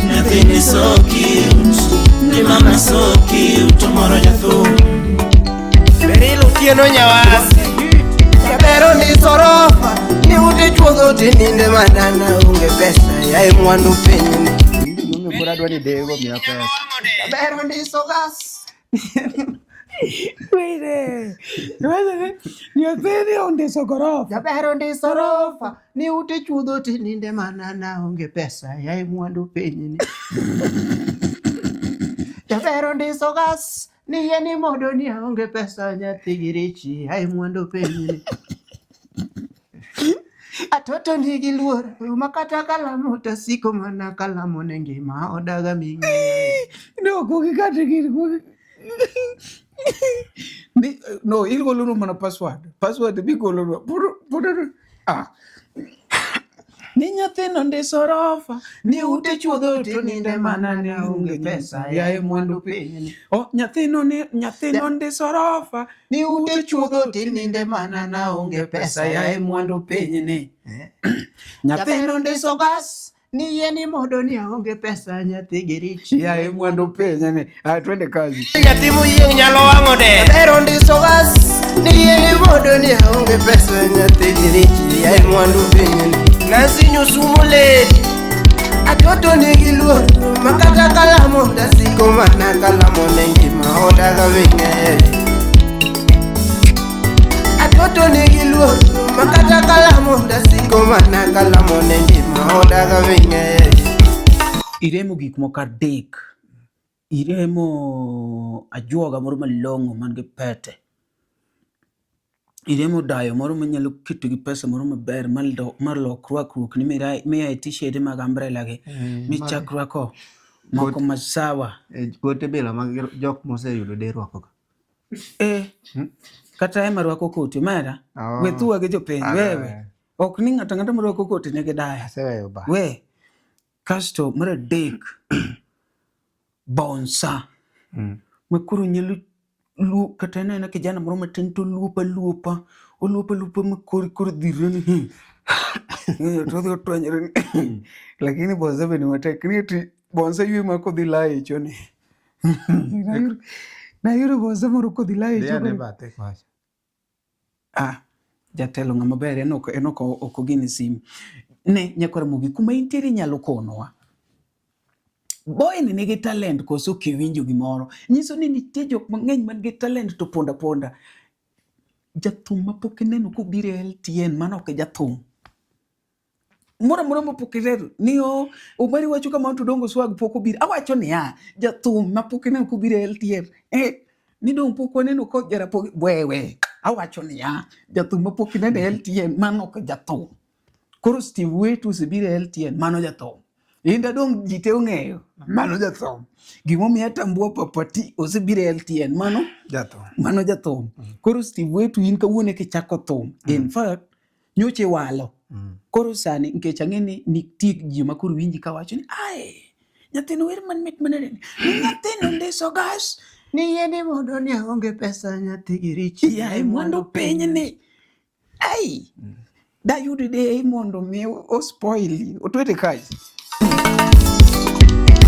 Nyathini so cute, ni mama so cute. Moro jathum. Berilo tieno nyawasi. Kabero ni sorofa. Ni ute chuodho tininde manana unge pesa. Yae mwandu penye. Mungu kura dwani dego mia pesa. Kabero ni sogas. Wait. Nyathini ondiso gorofa. Jabero ndi sorofa. Ni ute chuodho tininde manana unge pesa. Yae mwandu penye ni. Jabero ndi sogas. Ni yeni modo ni aonge pesa nyathi girichi. Yae mwandu penye ni. Atoto nigi luor. Makata kalamu tasiko mana kalamu nengima odaga mingi. No, koki kati kiri koki. No, il goloro mana password bi goloro puro ni nyathino ndiso rofa ni ute chuodho to ninde mana ne unge pesa yae mwandu piny. Nyathino ndiso rofa ni ute chuodho to ninde mana na unge pesa yae mwandu piny ni. Nyathino ndiso gas Ni yeni modo ni aonge pesa nyathi girich. Ya mwandu penye ni. Twende kazi. Nyathi moyieng' nyalo wang'o de. Adhero ndiso gas. Ni yeni modo ni aonge pesa nyathi girich. Yae mwandu penye. Nasi nyusumo ledi. Atoto nigi luor. Makata kalamo dasiko mana kalamo nengima odaga wing'e. Atoto nigi luor. Makata kalamo dasiko mana kalamo nengima odaga wing'e. Iremo gik moko adek. Iremo ajuoga moro malong'o man gi pete. Iremo dayo moro manyalo keto gi pesa moro maber mar lokruok ni miya t-shirt mag umbrella gi michak rwako moko masawa. Kote bila mag jok moseyudo de rwako. Kata ema rwako koti mera. We thuwa gi jopiny wewe. Ok ni ng'ata marwako koti nigi daya. Aseweyo ba. We. Kasto mar adek. Bonsa. Makuru nyalo kata nena kijana moro matin to lupa makori dhirani. Todo twanyre. Lakini bonsa bende matek ni ati bonsa ywe mako dhi laye choni. Na yuro bonsa moro ko dhi laye choni. Ne bate kwacha. Jatelo ng'ama ber enoko okogini simu. Ne nyakwara mugi kuma intiere nyalo konowa. Boy ni nigi talent koso kiwinjo gimoro. Nyiso ni nitie jok mang'eny man gi talent to ponda. Jathum mapok ineno kobiro e LTN mano ok jathum. Mora mapok ineno ni Omari wacho kama to dongo swag pok obiro. Awacho ni jathum mapok ineno kobiro e LTN. Ni dong pok waneno ko jarapo wewe. Awacho ni jathum mapok ineno e LTN mano ok jathum. Koro Steve Wetu osebiro e LTN mano jathum. Inda dong jite ong'eyo mano jathum. Gimomiyo Tambua Papati osebiro e LTN mano jathum. Koro Steve Wetu in kawuono kichako thum. In fact nyoche walo. Koro sani nikech ang'eni nitie ji makoro winji kawacho ni nyathino wer man mit manade. Nyathino ndiso gas. Ni yeni modo ni aonge pesa nyathi girich. Yae mwandu piny ni. Dayudo de mondo mi ospoili. Otwete kazi.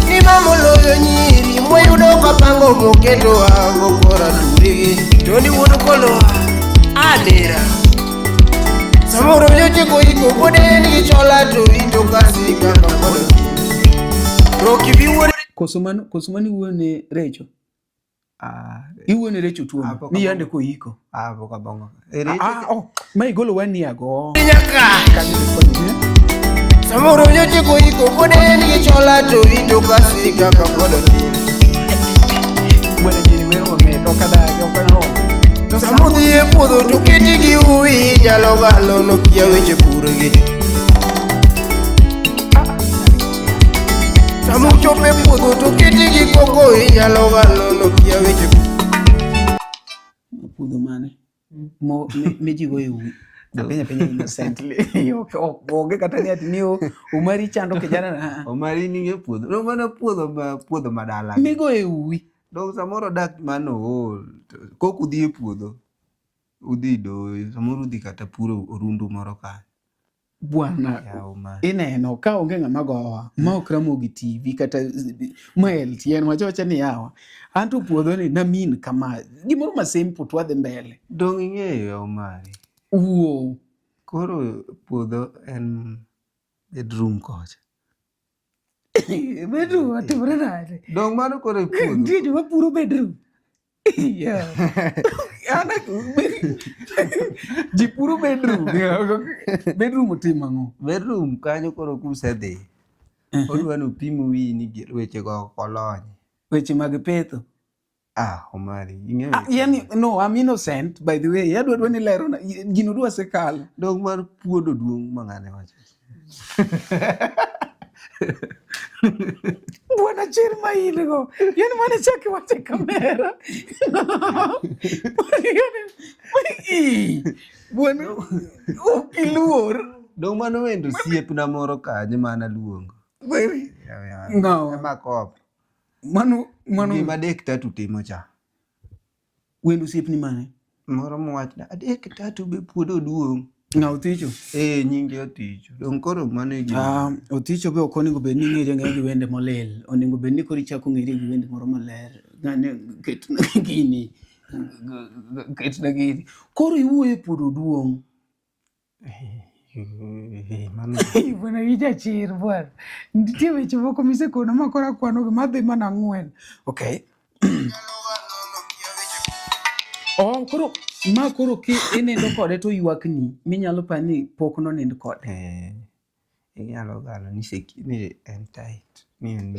Ni mamoloyo nyiri moyudo kapango moketo ago kora durigi. Toni wuodo kolo adira. Samoro nyoche koiko kode ni chola to ito kasi kama kodo. Roki biwore. Kosumani uone Recho. Iwuone Recho tuo. Ni yande koiko. Boka bongo. Ma igolo wani ago. Nyaka. Samoro nyoche koiko kode ni chola to ito kasi kama kodo. Bwana jini wero meto kada Samudhi e puodho to keti gi uwi nyalo galo no kia weche purgi. Samucho pe puodho to keti gi koko nyalo galo no kia weche puodho mane meji go e uwi. Penya innocently. Oge kata ni ati ni Omari chando kijana na. Omari ni nge puodho. No mana puodho madala. Migo e uwi. Dong samoro dak mano kok udhi e puodho. Udhi do samoro udhi kata puro orundu moro ka. Bwana ineno ka onge ng'ama gowa ma ok Ramogi TV kata ma LTN wacha ni yawa. Anto puodho ni namin kama gimoro masempo twadhi mbele. Dong ing'eyo Omari. Koro puodho en bedroom kocha. Bedroom atimore nade? Dong mano koro e puodho. Nitie joma puro bedroom. Ji puro bedroom. Bedroom otim ang'o? Bedroom kanyo koro kusedhi. Odwa no pimo wi ni weche go kolony. Weche mag petho. Omari ing'eyo. Yani no, I'm innocent by the way. Yadwa ni lero na gino dwa sekalo. Dong mar puodo duong' mang'ane wacho. Bwana cher ma ilgo. Yani mane chake wache kamera. Bwana okiluor. Dong mano wendo siep na moro kanye mana luongo. No. Ema kop. Mano gima adek tatu timo cha. Wendo siep ni mane? Moro mwach na adek tatu be puodo duong'. Nga Oticho? Nyinge Oticho. Dong koro mano gi. Oticho be ok onego bed ni ng'ere gi wende molil. Onego bed ni koro ichako ng'ere gi wende moro maler. Ng'ane ket gini. Ket na gini. Koro iwuoye pod oduong'. Mano. Bwana ija chir bwana. Nitie weche moko misekona makora kwano madhi mana 4. Okay. Koro ma koro ki inendo kode to ywakni minyalo pani pok no nind kode. Inyalo galo ni ni en tight. Ni.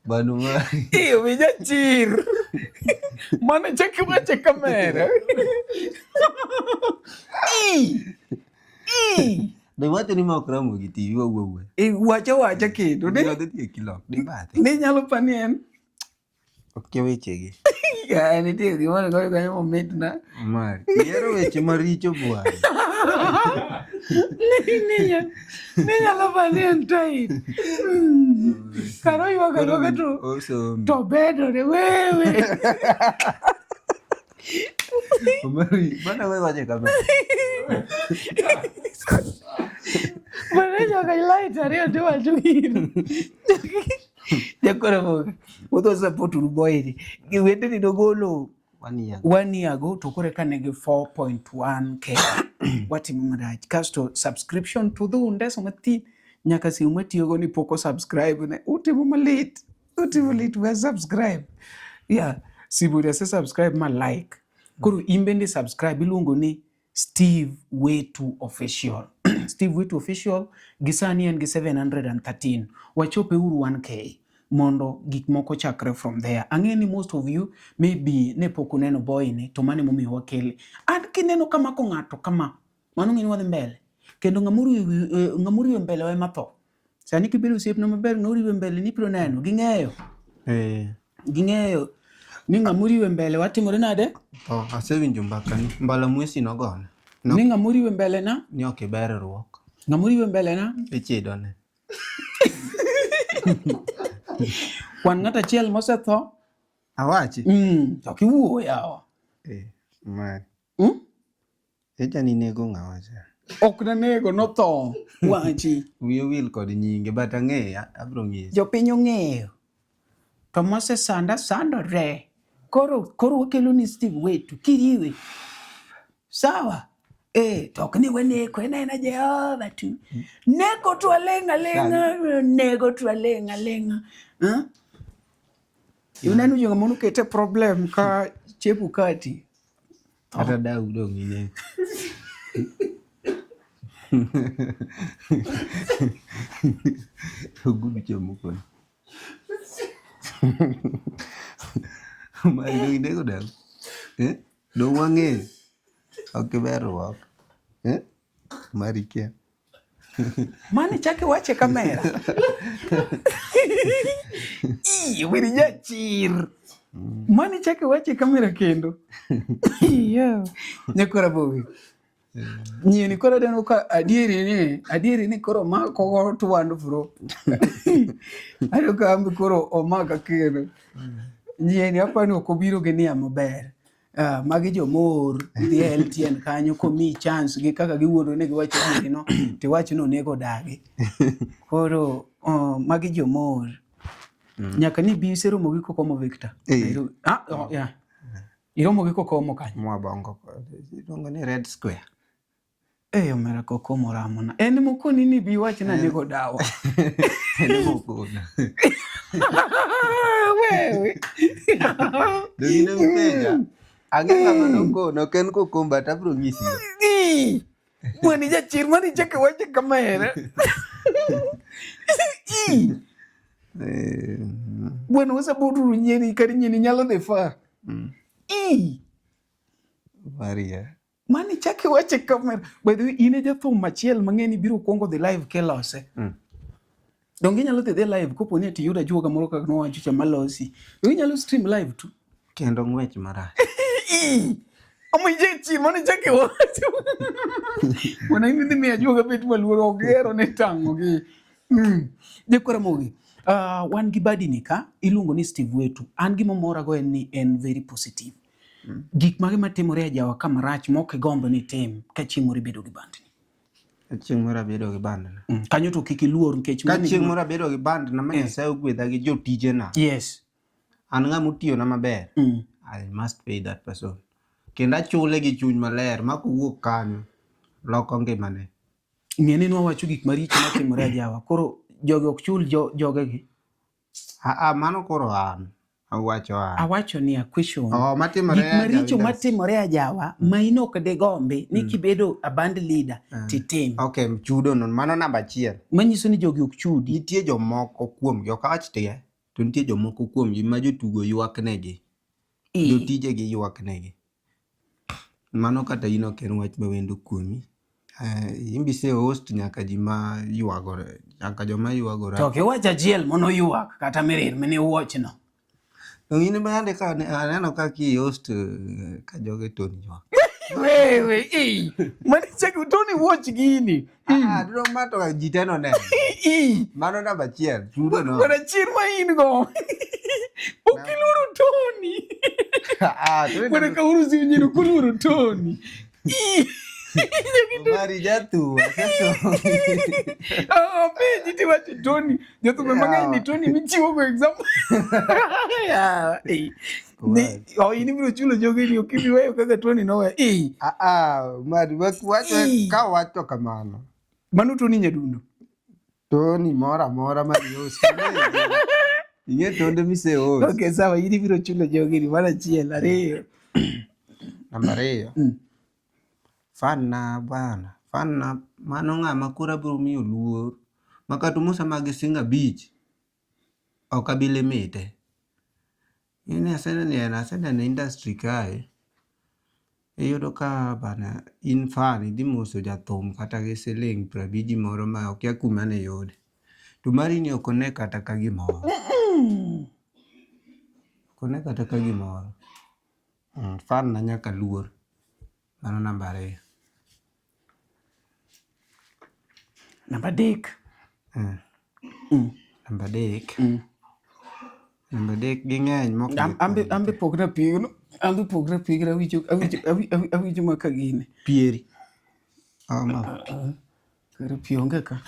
Banu mari. Wija chir. Mana cheki wache kamera. Dai wacho ni ma okramo gi TV wuowe. Wacha kendo ne. Ndio kilo. Di bate. Ne nyalo pani en. Ok weche gi. Ya ni tie gimana kau kaya moment na. Mari. Yero weche maricho bwana. Ne nyalo pani en tight. Karo yuaga to bedo de wewe. Mari, mana wewe wache kamera. Mana jaga light ari ado wajir. Jakora mo. Odo support boy. Giwende ni dogolo 1 year ago to kore kanege 4.1k. Wati mmaraj. Kasto subscription to the undeso mati. Nyaka si umati yogo ni poko subscribe. Utimo malit we subscribe. Yeah. Siburia se subscribe ma like. Kuru imbende subscribe ilungo ni Steve Wetu Official. Steve Wetu Official gisani en gi 713. Wachope uru 1k. Mondo gik moko chakre from there. Angeni most of you maybe ne poko neno boy ni to mane mumi wakele. And kineno kama ko ngato kama mano ngini wadhi mbele. Kendo ngamuri mbele wa matho. Sani kibiru siep na maber nguri mbele ni pro neno ging'eyo. Ging'eyo ni ngamuri mbele watimore nade? Asewinjo mbaka ni mbala mwesi nogone. Ni ngamuri mbele na? Ni ok ber ruok. Ngamuri mbele na? Ichido ne. Kwan ng'ata chiel mosetho? Awachi? To kiwuo yawa. Mari. Eja ni nego ng'awacha. Ok na nego no tho. Wachi. Wiyo wil kod nyinge but ang'eyo abro ng'eyo. Jopiny ong'eyo. To mose sandore. Koro wakelo ni Steve Wetu kiriwe. Sawa. To kni weneko ena Jehova tu. Neko tu alenga. Nego tu alenga. Unenu jonga monu kete problem ka chepu kati. Ata dau dong ine. Gudu chemu kon. Mai do ine ko dau. Do wange. Ok berwak. Mari kia. Mani chake wache kamera. Wiri jachir. Mani chake wache kamera kendo. Yo. Nyakora bogi. Nyeni kora deno ka adieri ni koro ma ko to wandu bro. Ayo ka ambi koro o maka kendo. Nyeni hapa ni okobiro genia maber. Magi jomor di LTN kanyo komi chance gi kaka giwuono ne giwacho ni no ti wacho no nego dagi. Koro magi jomor. Nyaka ni bi sero mogi Kokomo Victor. Yeah. Iromo gi Kokomo kanyo. Mwa bongo ko. Dongo ni Red Square. Omera Kokomo ramona. En mokoni ni bi wacho na nego dawa. En mokona. Wewe. Dogine mteja. Agenda manoko no ken Kokomba tabro ngisi. Mwani jachir mani chake wache kamera. Bueno wasa bodu nyeni kari nyeni nyalo defa. Maria. Mani chake wache kamera. By the way, ine jatho machiel mang'eni biro kuongo the live kelose. Donge nyalo the live kopo ni ati yuda juoga moro kaka no wacho cha malosi. Donge nyalo stream live tu. Kendo ng'wech marach. Omijechi mani chake wacho. Wana hindi mi ajuoga betu maluoro ogero ne tango gi. Jekora mogi. Wan gi badi nika ilungo ni Steve Wetu. An gima mora go en very positive. Gik mage matimore Jawa kama rach mok igombo ni tim ka chieng' moro ibedo gi band ni. Chieng' moro abedo gi band na. Kanyo to kik iluor nikech ka chieng' moro abedo gi band na ma Nyasaye ogwedha gi jotije na. Yes. An ng'ama otiyo na maber. I must pay that person. Kendo achule gi chuny maler ma kowuok kanyo loko ngimane. Ng'eni wawacho gik maricho matimore Jawa. Koro jogi ok chul jogegi. Mano koro an. Awacho ni a question. Matimore gik maricho matimore Jawa ma in ok de gombe ni kibedo a band leader titim. Okay, chudo no mano namba 1. Manyiso ni jogi ok chudi. Nitie jomoko kuom gi ok awach tie. To nitie jomoko kuom gi ma jotugo ywak negi. Jotije gi ywak negi. Mano kata in ok en wach mawendo kuomi. Imbise host nyaka jima ywagore. Nyaka joma ywagore. To kiwacho achiel mono ywak kata mirir mene watch no. Ngine bande ka aneno ka ki host ka joge Tony ywak. Wewe mani cheki Tony watch gini. Dro mato ka jiteno ne. Mano namba 1. Chudo no. Kora chir ma in go. Ukiluru Tony. Kora ka uru zinyiro kuluru Tony. Mari jatu. Jiti wacho Tony. Jotu memang'eny ni Tony michiwo go exam. Ini biro chulo jogi ni okibi weyo kaka Tony nowe. Mari wacho ka wacho kamano. Mano Tony nyadundo. Tony mora mari host. Inge tonde mise host. Okay, sawa, ini biro chulo jogi ni mara chiel 2. Namba 2. Fana bana. Fana mano ng'ama kura biro miyo luor. Makatu musa magisinga beach. Okabile mete. Ini asena na industry kae. Iyudo ka bana in fan di muso jathum kata gi siling 50 moro ma okia kuma ne yode. To mari ni okone kata ka gimoro. Okone kata ka gimoro. Fan na nyaka luor. Mano namba 2. Namba 3. Namba 3. Namba 3 ging'eny moko. Ambe pokna pigno. Ambe pokna pigra awicho makagine. Pieri. Kare pionge ka.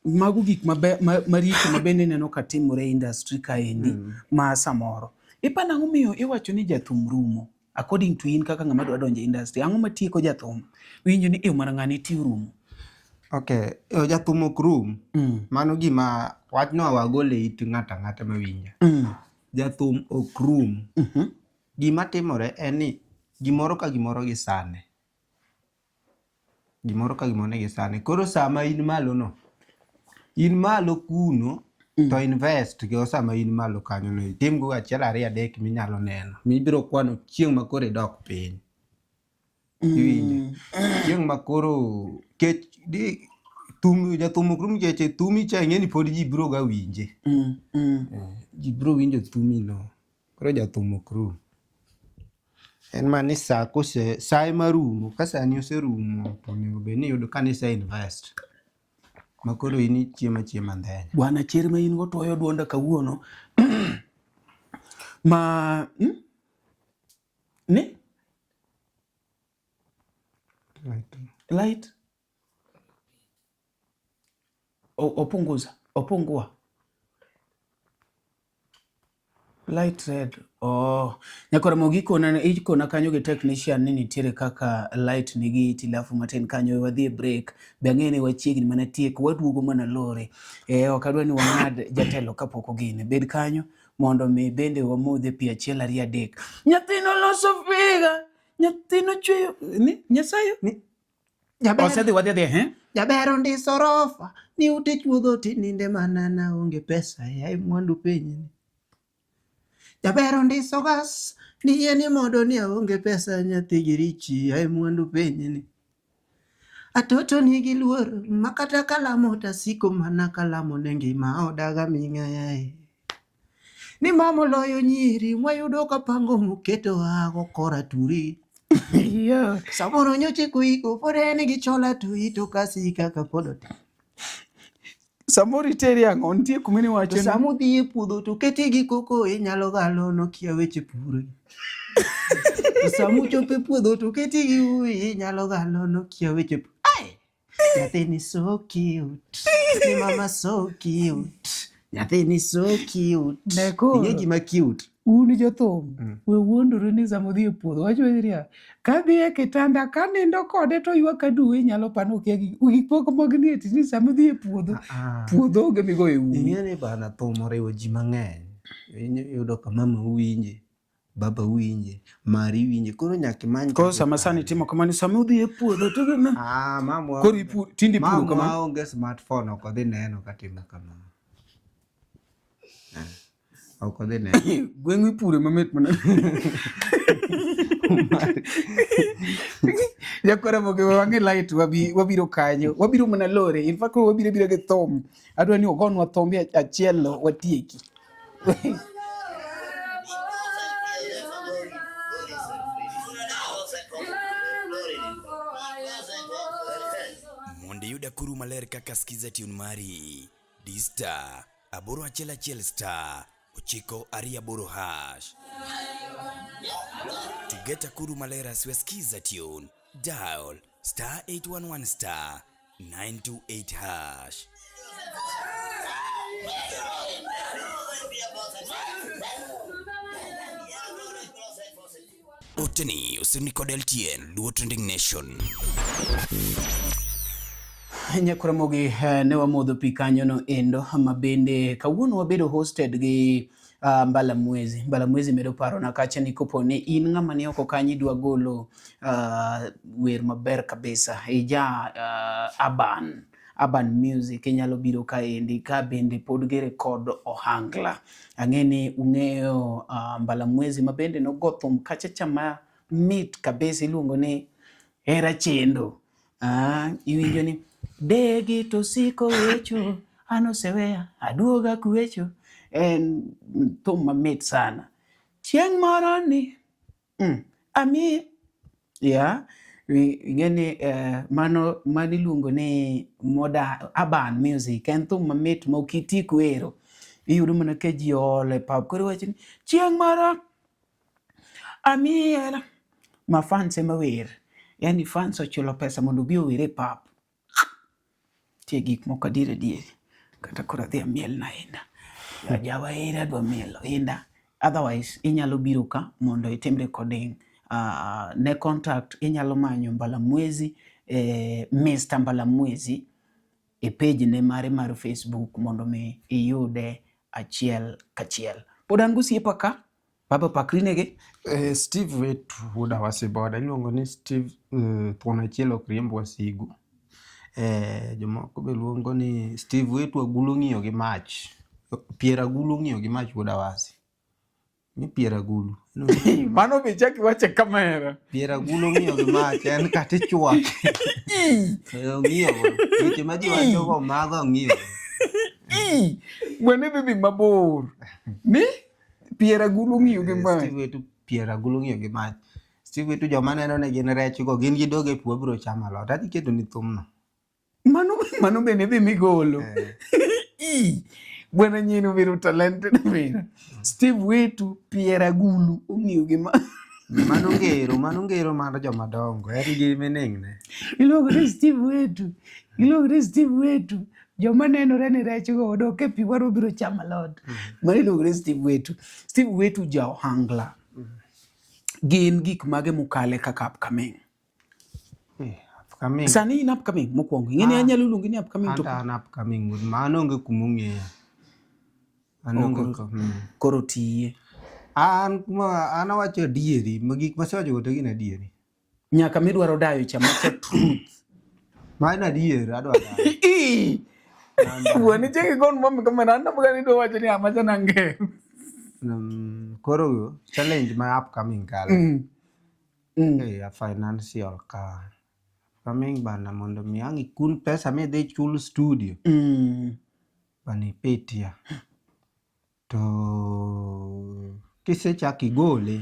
Mago gik maricho mabende neno ka timore industry kaendi ma samoro. Ipana ng'omiyo iwacho ni jathum rumo. According to in kaka ng'ama dwa donjo industry. Ang'o matieko jathum? Winjo ni mana ng'ani tiyo rumo. Okay, jathum ok rum. Mano gima wachno wagole it ng'ata mawinja. Jathum ok rum. Gima timore en ni gimoro ka gimoro gi sane. Gimoro ka gimoro gi sane. Koro sama in malo no. In malo kuno to invest go sama in malo kanyo no. Tim go 1 2 3 minyalo neno. Mibiro kwano chieng' ma kore dok piny. Chieng' ma koro kech di jathum ok rum keche thumi cha ng'eni pod ji biro ga winje. Ji biro winjo thumi no. Koro jathum ok rum. En mani sa kose sai marumo ka sani oserumo to nego be ni yudo kanisa invest. Makoro ini chiema ndeny. Bwana chir ma in go toyo duonda kawuono. Ni? Light. Opungua. Light red. Nyakora mogiko na ikona kanyo ge technician ni nitiere kaka light nigi tilafu matin kanyo wadhi break. Bang'ene wachiegni mana tiek waduogo mana lore. Wakadwa ni wang'ad jatelo kapok ogine. Bed kanyo mondo mi bende wamodhe pi 1 2 3. Nyathino loso figa. Nyathino chweyo ni Nyasayo ni Jaber ndiso rofa ni ute chuodho tininde mana na onge pesa ai mwandu penye. Jaber ndiso gas ni yeni modo ni onge pesa nyathi girichi ai mwandu penye ni. Atoto nigi luor makata kalamo tasiko mana kalamo nengi ma odaga minga yae. Ni mamo loyo nyiri mwayudo kapango muketo ago kora turi. Samoro nyoche kuiko pore ni gichola tu ito kasi kaka podote. Samori teri ang'o nitie kumini wacho To samo dhi e puodho to keti gi koko inyalo galo nokia weche pur. To samo chopo e puodho to keti gi uwi inyalo galo nokia weche pur. Ai! Nyathini so cute. Ni mama so cute. Nyathini so cute. Neko. Ing'e gima cute. Un jothum, we wuondore ni samo dhi e puodho. Wacho niya, ka dhi e kitanda ka nindo kode to ywak aduwe nyalo pano kia gik moko mag nieti ni samo dhi e puodho. Puodho onge migo e uwi. Ing'e ni bana thum oriwo ji mang'eny. Iyudo ka mama winje, baba winje, mari winje. Koro nyaka imany. Koro sama sani timo kamano samo dhi e puodho to gana. Mamwa. Koro tindi puro kamano. Mamwa onge smartphone ok odhi neno katimo kamano. Ok odhi neno. Gweng'u ipure mamit mana. Jakora moke wange light wabiro kanyo. Wabiro mana lore. In fact wabiro gi thum. Adwa ni ogonwa thumbi achiel watieki. Mondo yuda kuru maler kaka skiza tune mari D-Star aboro achiel star 928 hash. To get a kuru maler aswe skiza tune, dial star 811 star 928 hash. Oteni usini kod LTN Luo Trending Nation. Nyakura mogi ne wamodho pi kanyo no endo mabende kawuono wabedo hosted gi Mbalamwezi medo paro na kacha ni kopo ne in ng'ama ni oko kanyi dwa golo wer maber kabisa urban music inyalo biro kaendi ka bende pod gi record ohangla. Ang'eni ung'eyo Mbalamwezi mabende no gothum kacha chama mit kabisa iluongo ni Hera Chendo. Iwinjo ni degi to siko wecho anoseweya aduoga kuwecho en thum mamit sana. Chieng' moro ni ami ya ingeni mano maniluongo ni urban music en thum mamit ma okiti kwero iyudo mana ka ji ole pap koro wacho ni chieng' moro ami ma fans ema wer, yani fans ochulo pesa mondo bi owere pap. Tie gik moko adier kata kora dhi miel na enda jawa era dwa miel enda. Otherwise inyalo biro ka mondo itim recording. Ne contact inyalo manyo Mbalamwezi Mr. Mbalamwezi e page ne mare mar Facebook mondo me iyude achiel kachiel. Pod an gosiepa ka baba pakrinege Steve wetu wuda wasiboda iluongo ni Steve thuon achiel ok riemb wasigu. Jomoko be luongo ni Steve wetu agulu ng'iyo gi mach. Piera agulu ng'iyo gi mach wuda wasi. Ni piera agulu. Mano be chaki wache kamera. Piera agulu ng'iyo gi mach en kata chwak. Ng'iyo. Weche ma ji wacho go mago ng'iyo. Wene bibi mabor. Ni piera agulu ng'iyo gi mach. Steve wetu piera agulu ng'iyo gi mach. Steve wetu joma neno ne gin rech go gin gidoge puo biro chamo alot. Ati keto ni thumno. Mano bende dhi migolo. Bwana nyino biro talented biro. Steve wetu piera agulu ong'iyo gi mach. Mano ngero mar joma dongo. Eri gi menengne. Iluongo ni Steve wetu. Joma nenore ni rech go odok e pi waro biro chamo alot. Mano iluongo ni Steve wetu. Steve wetu ja ohangla. Gin gik mage mukale kaka upcoming. Upcoming. Sani in upcoming mokwongo. Ng'eni anyalo luongi ni upcoming to. Anta an upcoming. Mano onge kumung'eya. Koro tiye. An awacho adieri. Gik masewacho go to gin adieri. Nyaka midwaro dayo chamacha truth. Mano adieri adwa dayo. Wani cheki gon mami kamera anda mga nido wacho ni amacha nange. Koro challenge my upcoming kala. A financial ka. Upcoming bana mondo miangi kun pesa me de chul studio. Bani petia. To kisechaki gole,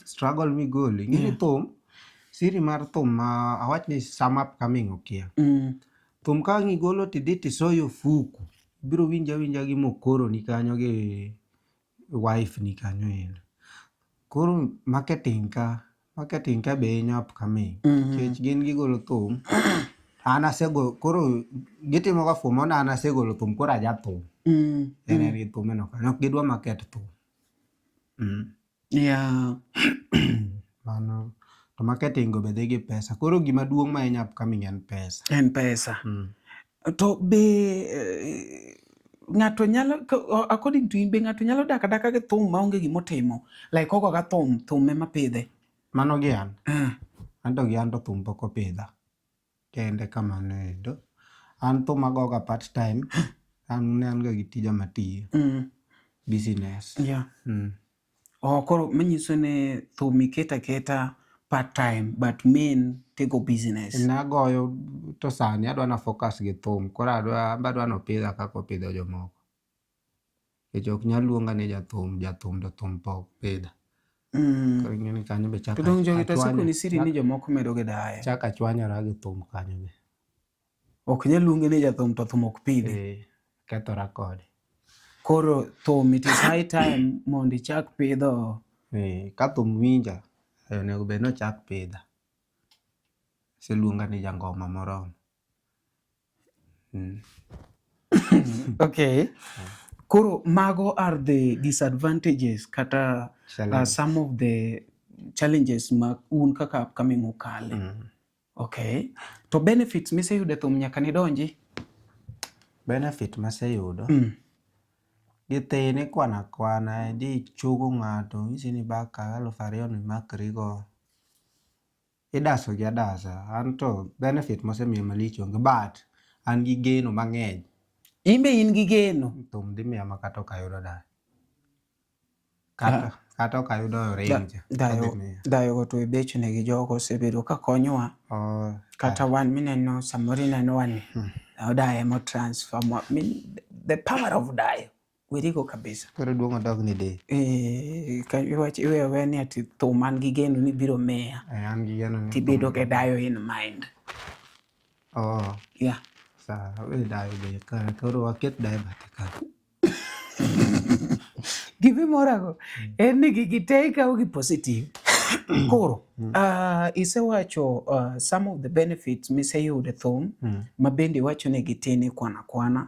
struggle mi gole. Ngini thum, siri mar thum awach ni some upcoming okia. thum ka ng'igolo tidhi tisoyo fuku, biro winja gi mokoro ni kanyo gi wife ni kanyo endo. Koro marketing ka be in upcoming. Nikech gin gigolo thum. Koro gitimo ga fumo na an asegolo thum koro aja thum. En gi thum eno kanyo. Ok gidwa market thum. Yeah. Mano. To marketing go be dhi gi pesa. Koro gima duong' ma in upcoming en pesa. En pesa. To be ng'ato nyalo, according to in, be ng'ato nyalo dak adaka gi thum maonge gimotimo. Like koko ga thum ema pidhe. Mano gi an. An to gi an to thum pok opidha. Kende kamano endo. An thum agoga part time. An ga gi tija matiyo. Business. Yeah. Koro manyiso ne thum iketa part time but main tego business. Nagoyo to sani adwa na focus gi thum. Koro adwa no pidha kako pidho jomoko. Nikech ok nyal luonga ni jathum to thum pok pidha. Koro ing'eni kanyo be chaka. To dong jogi to siko ni siri ni jomoko medo gi dayo. Chaka chwanyora gi thum kanyo be. Ok nyal luonge ni jathum to thum ok pidhe. Kethora kode. Koro thum it is high time mondo ichak pidho. Ka thum winja, onego bed nochak pidha. Seluonga ni jangoma moromo. Okay. Koro mago are the disadvantages kata some of the challenges ma un kaka upcoming ukale. Okay. To benefits miseyudo thum nyaka ni donji? Benefit maseyudo? Githini kwana di chugo ng'ato isi ni baka 2,000 ni makrigo. Idaso gi adasa. Anto benefit mosemiyo malich onge, but an gi geno mang'eny. Imbe in gi geno? Thum dhi miya ma kata ok ayudo dayo. Kata ok ayudo range. Dayo go to ibechne gi jogo osebedo ka konyowa. Kata wan mineno samoro ineno wan dayo mo transfer. The power of dayo. Wirigo kabisa. Koro duong' odog ni de. Iwe ni ati thum an gi geno ni biro meya. An gi geno ni. Tibedo ke dayo in mind. Yeah. Sa dayo be koro waket dayo bate ka. Give morago. En ni gigite ikaw gi positive. Koro, isewacho some of the benefits miseyudo thum, mabende wacho ne gitini kwana.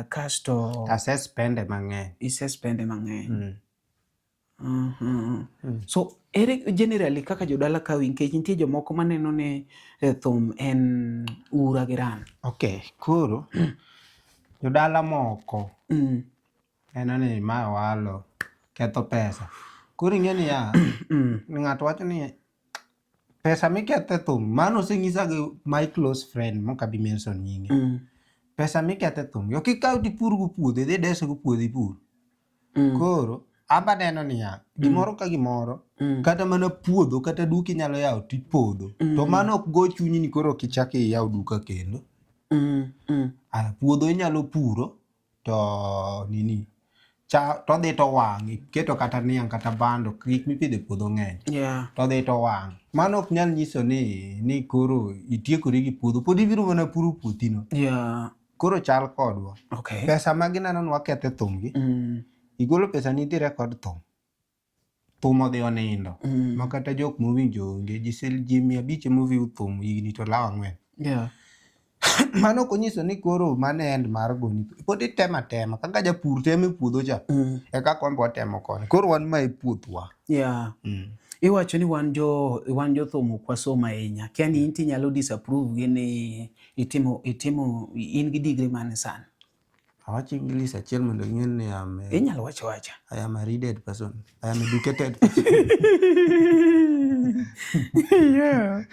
Kasto Asespende mang'eny. Isespende mang'eny. So, generally kaka jodala ka winkech nitie jomoko maneno ne thum en ura gi ran. Okay, koro jodala moko neno ni ma walo ketho pesa. Koro ing'eni ya, ng'ato wacho ni pesa mikethe thum, mano oseng'isa gi my close friend mok abi mention nyinge. Pesa mikethe thum, ok ikaw tipur go puodho, idhi deso go puodho ipur. Koro, aba neno ni ya, gimoro ka gimoro, kata mana puodho, kata duka inyalo yawo tipodho. To mano ok go chunyi ni koro kichaki yawo duka kendo. Puodho inyalo puro, to nini, to dhi to wang', keto kata niang' kata bando, gik mipidhe puodho ng'eny. To dhi to wang'. Mano ok nyal nyiso ni koro itiekori gi puodho, pod ibiro mana puro puothino. Koro chal kodwa. Pesa ma gineno ni wakethe thum gi, igolo pesa ni idhi rekod thum. Thum odhi onindo. Ma kata jok mowinjo onge, ji 500 moviu thum higni to law 4. Mano konyiso ni koro mano end mar goni. Pod itema kaka japur teme puodho cha. Eka kombe watemo koni. Koro wan ma e puothwa. Iwacho ni wan jo thum ok wasomo ahinya. Kiani inti nyalo disapprove gi ni itimo in gi degree mane sana. Awacho English achiel mondo ing'en ni inyalo wacho. I am a readed person. I am educated person. Yeah.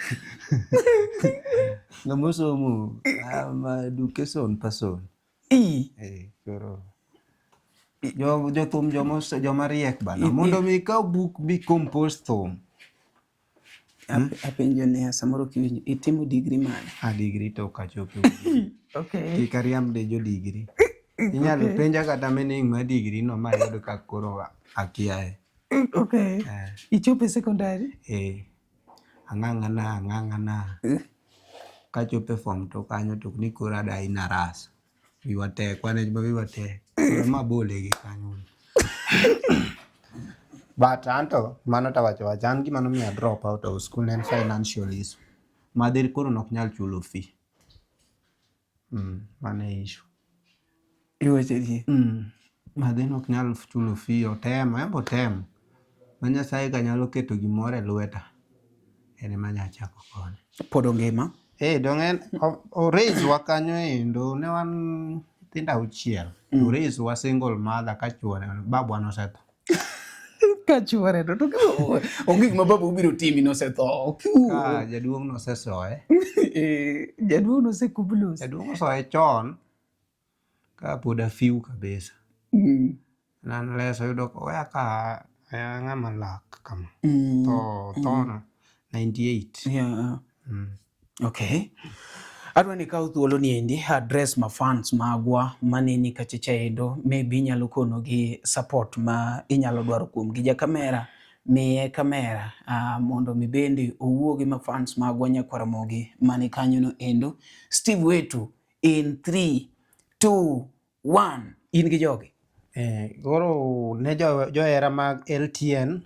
Ngamosomo, I am a education person. Koro. Jo thum joma riek bana. Mondo mi ikaw book mi compose thum. Apenjo ni samoro kiwinjo itimo degree mane? Degree to kachopo. Okay. Kikariam de jo degree. Inyalo penja kata meaning ma degree no ma yudo ka koro akiae. Okay. Ichope secondary? Ang'ang'ana. kachope form to kanyo to ni kora dai na ras wiwate kwane wiwate ma bole gi kanyo but anto mano tawacho wajan gi mano mi drop out of school and financial issue madhir koro nok nyal chulo fee mane issue iweche ji madhir nok nyal chulo fee embo tem manya sai ka nyalo keto gimore lweta ene manya chako kone podo ngima dongen o raise wakanyo endo ne wan tinda uchiel o raise wa single mother ka chuore babu anosetho ka chuore to onge gima babu biro timi nosetho jaduong nosesoe jaduong nosekublos jaduong osoe chon ka poda fiu kabisa nan leso yudo ko ya ka ngama lak kama to tono 98 yeah okay adwa ni kaw thuolo ni endi address ma fans magwa maneni kachicha endo maybe nyalo kono gi support ma inyalo dwaro kuom gi ja kamera miye kamera mondo mi bende owuogi ma fans magwa nyakwara mogi mani kanyo no endo Steve wetu in 3 2 1 in gi jogi goro ne jo era mag LTN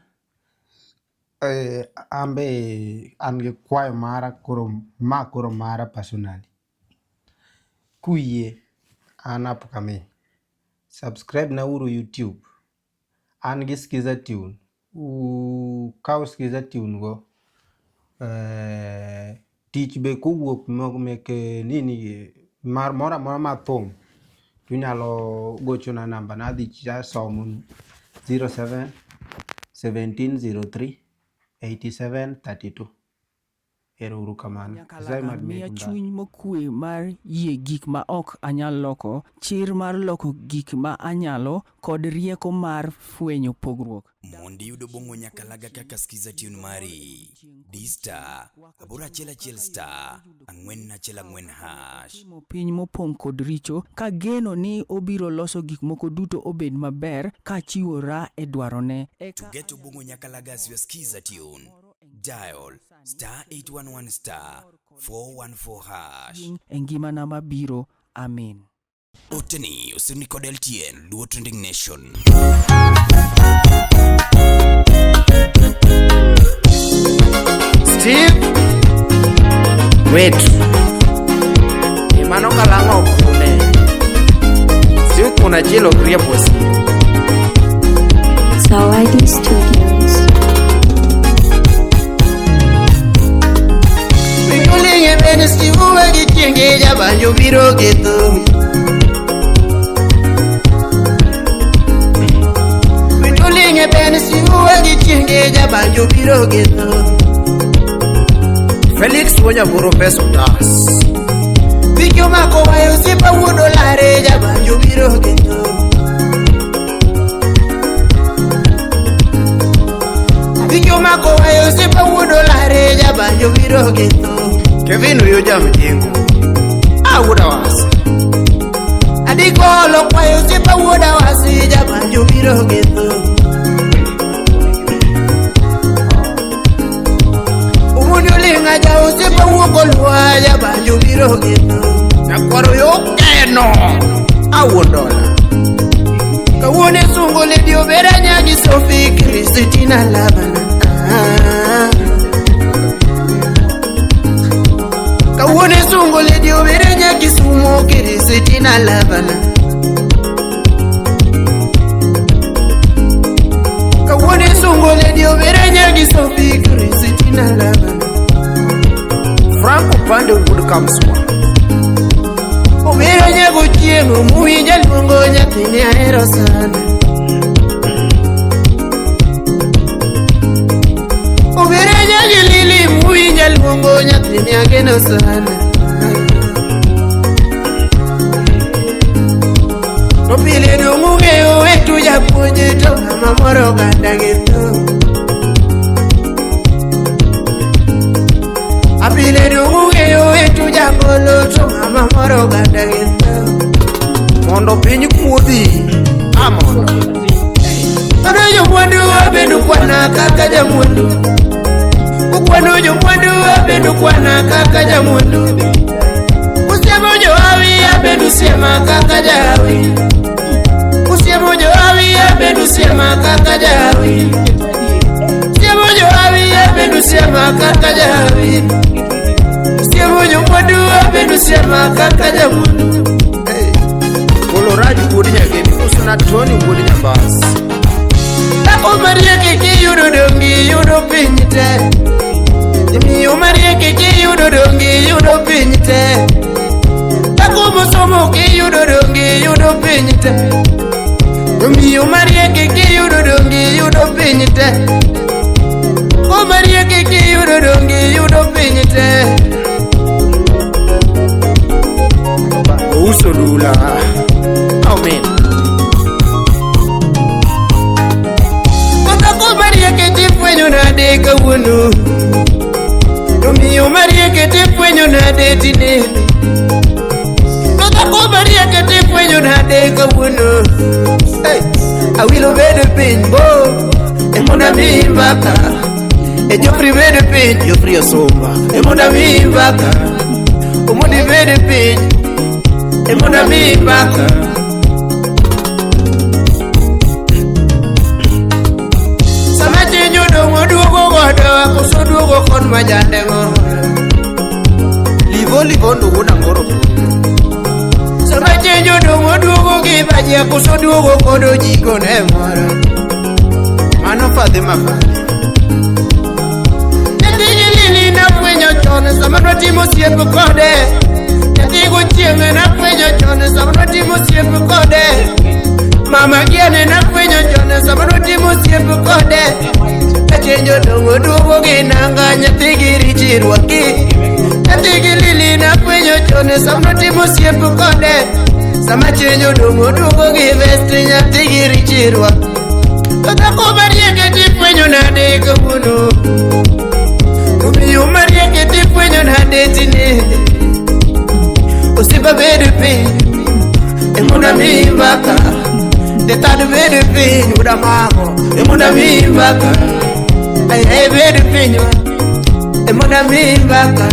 ambe ange kwayo mara koro mara personally kuye anapo kame subscribe na uru YouTube ange skiza tune kaw skiza tune go teach be kuwuok meke nini mora mathong tunyalo gocho na namba na dhi cha somo 07 1703 8732 ero uru kamano miya chuny mokwe mar yie gik ma ok anyal loko, chir mar loko gik ma anyalo kod rieko mar fwenyo pogruok. Mondi yudo bongo nyakalaga kaka skiza tune mari D-Star abura chela star angwen hash piny mopong kod richo ka geno ni obiro loso gik moko duto obed maber ka chiwora e dwarone. To get bongo nyakalaga skiza tune dial star 811 star 414 hash engima na mabiro amen. Oteni usini kod LTN Luo Trending Nation. Steve wetu imano kalango kune siu kuna jilo kriapos Zawadi Studios. Mikulinge bene Steve uwe gichenge jabanjo biro geto Mikulinge bene Steve uwe gichenge jabanjo biro geto Felix wonya buru peso tas Bikyo mako wayo sipa wudo lare jabanjo biro geto Bikyo mako wayo sipa wudo lare jabanjo biro geto Kevin uyo jam jingu awuda wasi Adiko lo wayo sipa wuda wasi jabanjo biro geto Umunyulinga jao sipa wuko luwa jabanjo biro geto Nakwaro yo keno awudola Kawone sungo le dio bera nyagi Sophie Christina Labana Kawone sungo le dio bera nyagi Sumo Christina Labana Kawone sungo le dio bera nyagi Sophie Christina Labana Franco Pande would come swan Obera nyago chiengo muinja lungo nyathini ahero sana Obera nyagi lili muinja lungo nyathini ageno sana Topile dungungeyo wetu japuonje to ngama moro ganda geto Apile dungungeyo wetu jambolo to ngama moro ganda geto Mondo piny kuodhi amondo Ano jo mwandu abedu kwana kaka jamwandu Ukwano jo mwandu abedu kwana kaka jamwandu usiema kaka jawi. Usiemo joawi bendo usiema kaka jawi. Usiemo joawi bendo usiema kaka jawi. Usiemo jomwadu bendo usiema kaka jawi. Colorado wuodi nyageni uso na Tony wuodi nyambas. Tako Maria kiki yudo dongi yudo pinyite. Miyo Maria kiki yudo dongi yudo pinyite. Tako mosomo ki yudo dongi yudo pinyite. Miyo Maria kiki yudo dongi yudo pinyite. O Maria kiki yudo dongi yudo pinyite. Uso dula. Amen. Kotako Maria kiti fwenyo na deka wunu. Miyo Maria kiti fwenyo na deti nene. Kotako Maria kiti fwenyo na deka wunu. Awilo bede pin bo. Emona mimbaka. Jofri bede pin. Jofri osomba. Emona mimbaka. Omoni bede pin. Emona mimbaka. Sama chenyo dongo duogo godo koso duogo kon majande ngoro. Livo ndugu na ngoro. Sama chenyo dongo duogo gibaje koso duogo kodo jiko ne ngoro. Mano fadhi mafadhi. Nyathi lili na fwenyo chone sama notimo siepo kode. Tigo chieme na fwenyo chone sama notimo siepo kode. Mama giene na fwenyo chone sama notimo siepo kode. Chenjo dongo duogo ginanga nyathi giri chirwaki. Nyathi gilili na fwenyo chone sama notimo siepo kode. Sama chenjo dongo duogo givesti nyathi giri chirwa. Kotako Maria kiti fwenyo na deka wunu. Miyo Maria kiti fwenyo na deti nene. Usiba bede pin. Emuna mimbaka. Detadu bede pin. Uda mago. Emuna mimbaka. Ay bede pin. Emuna mimbaka.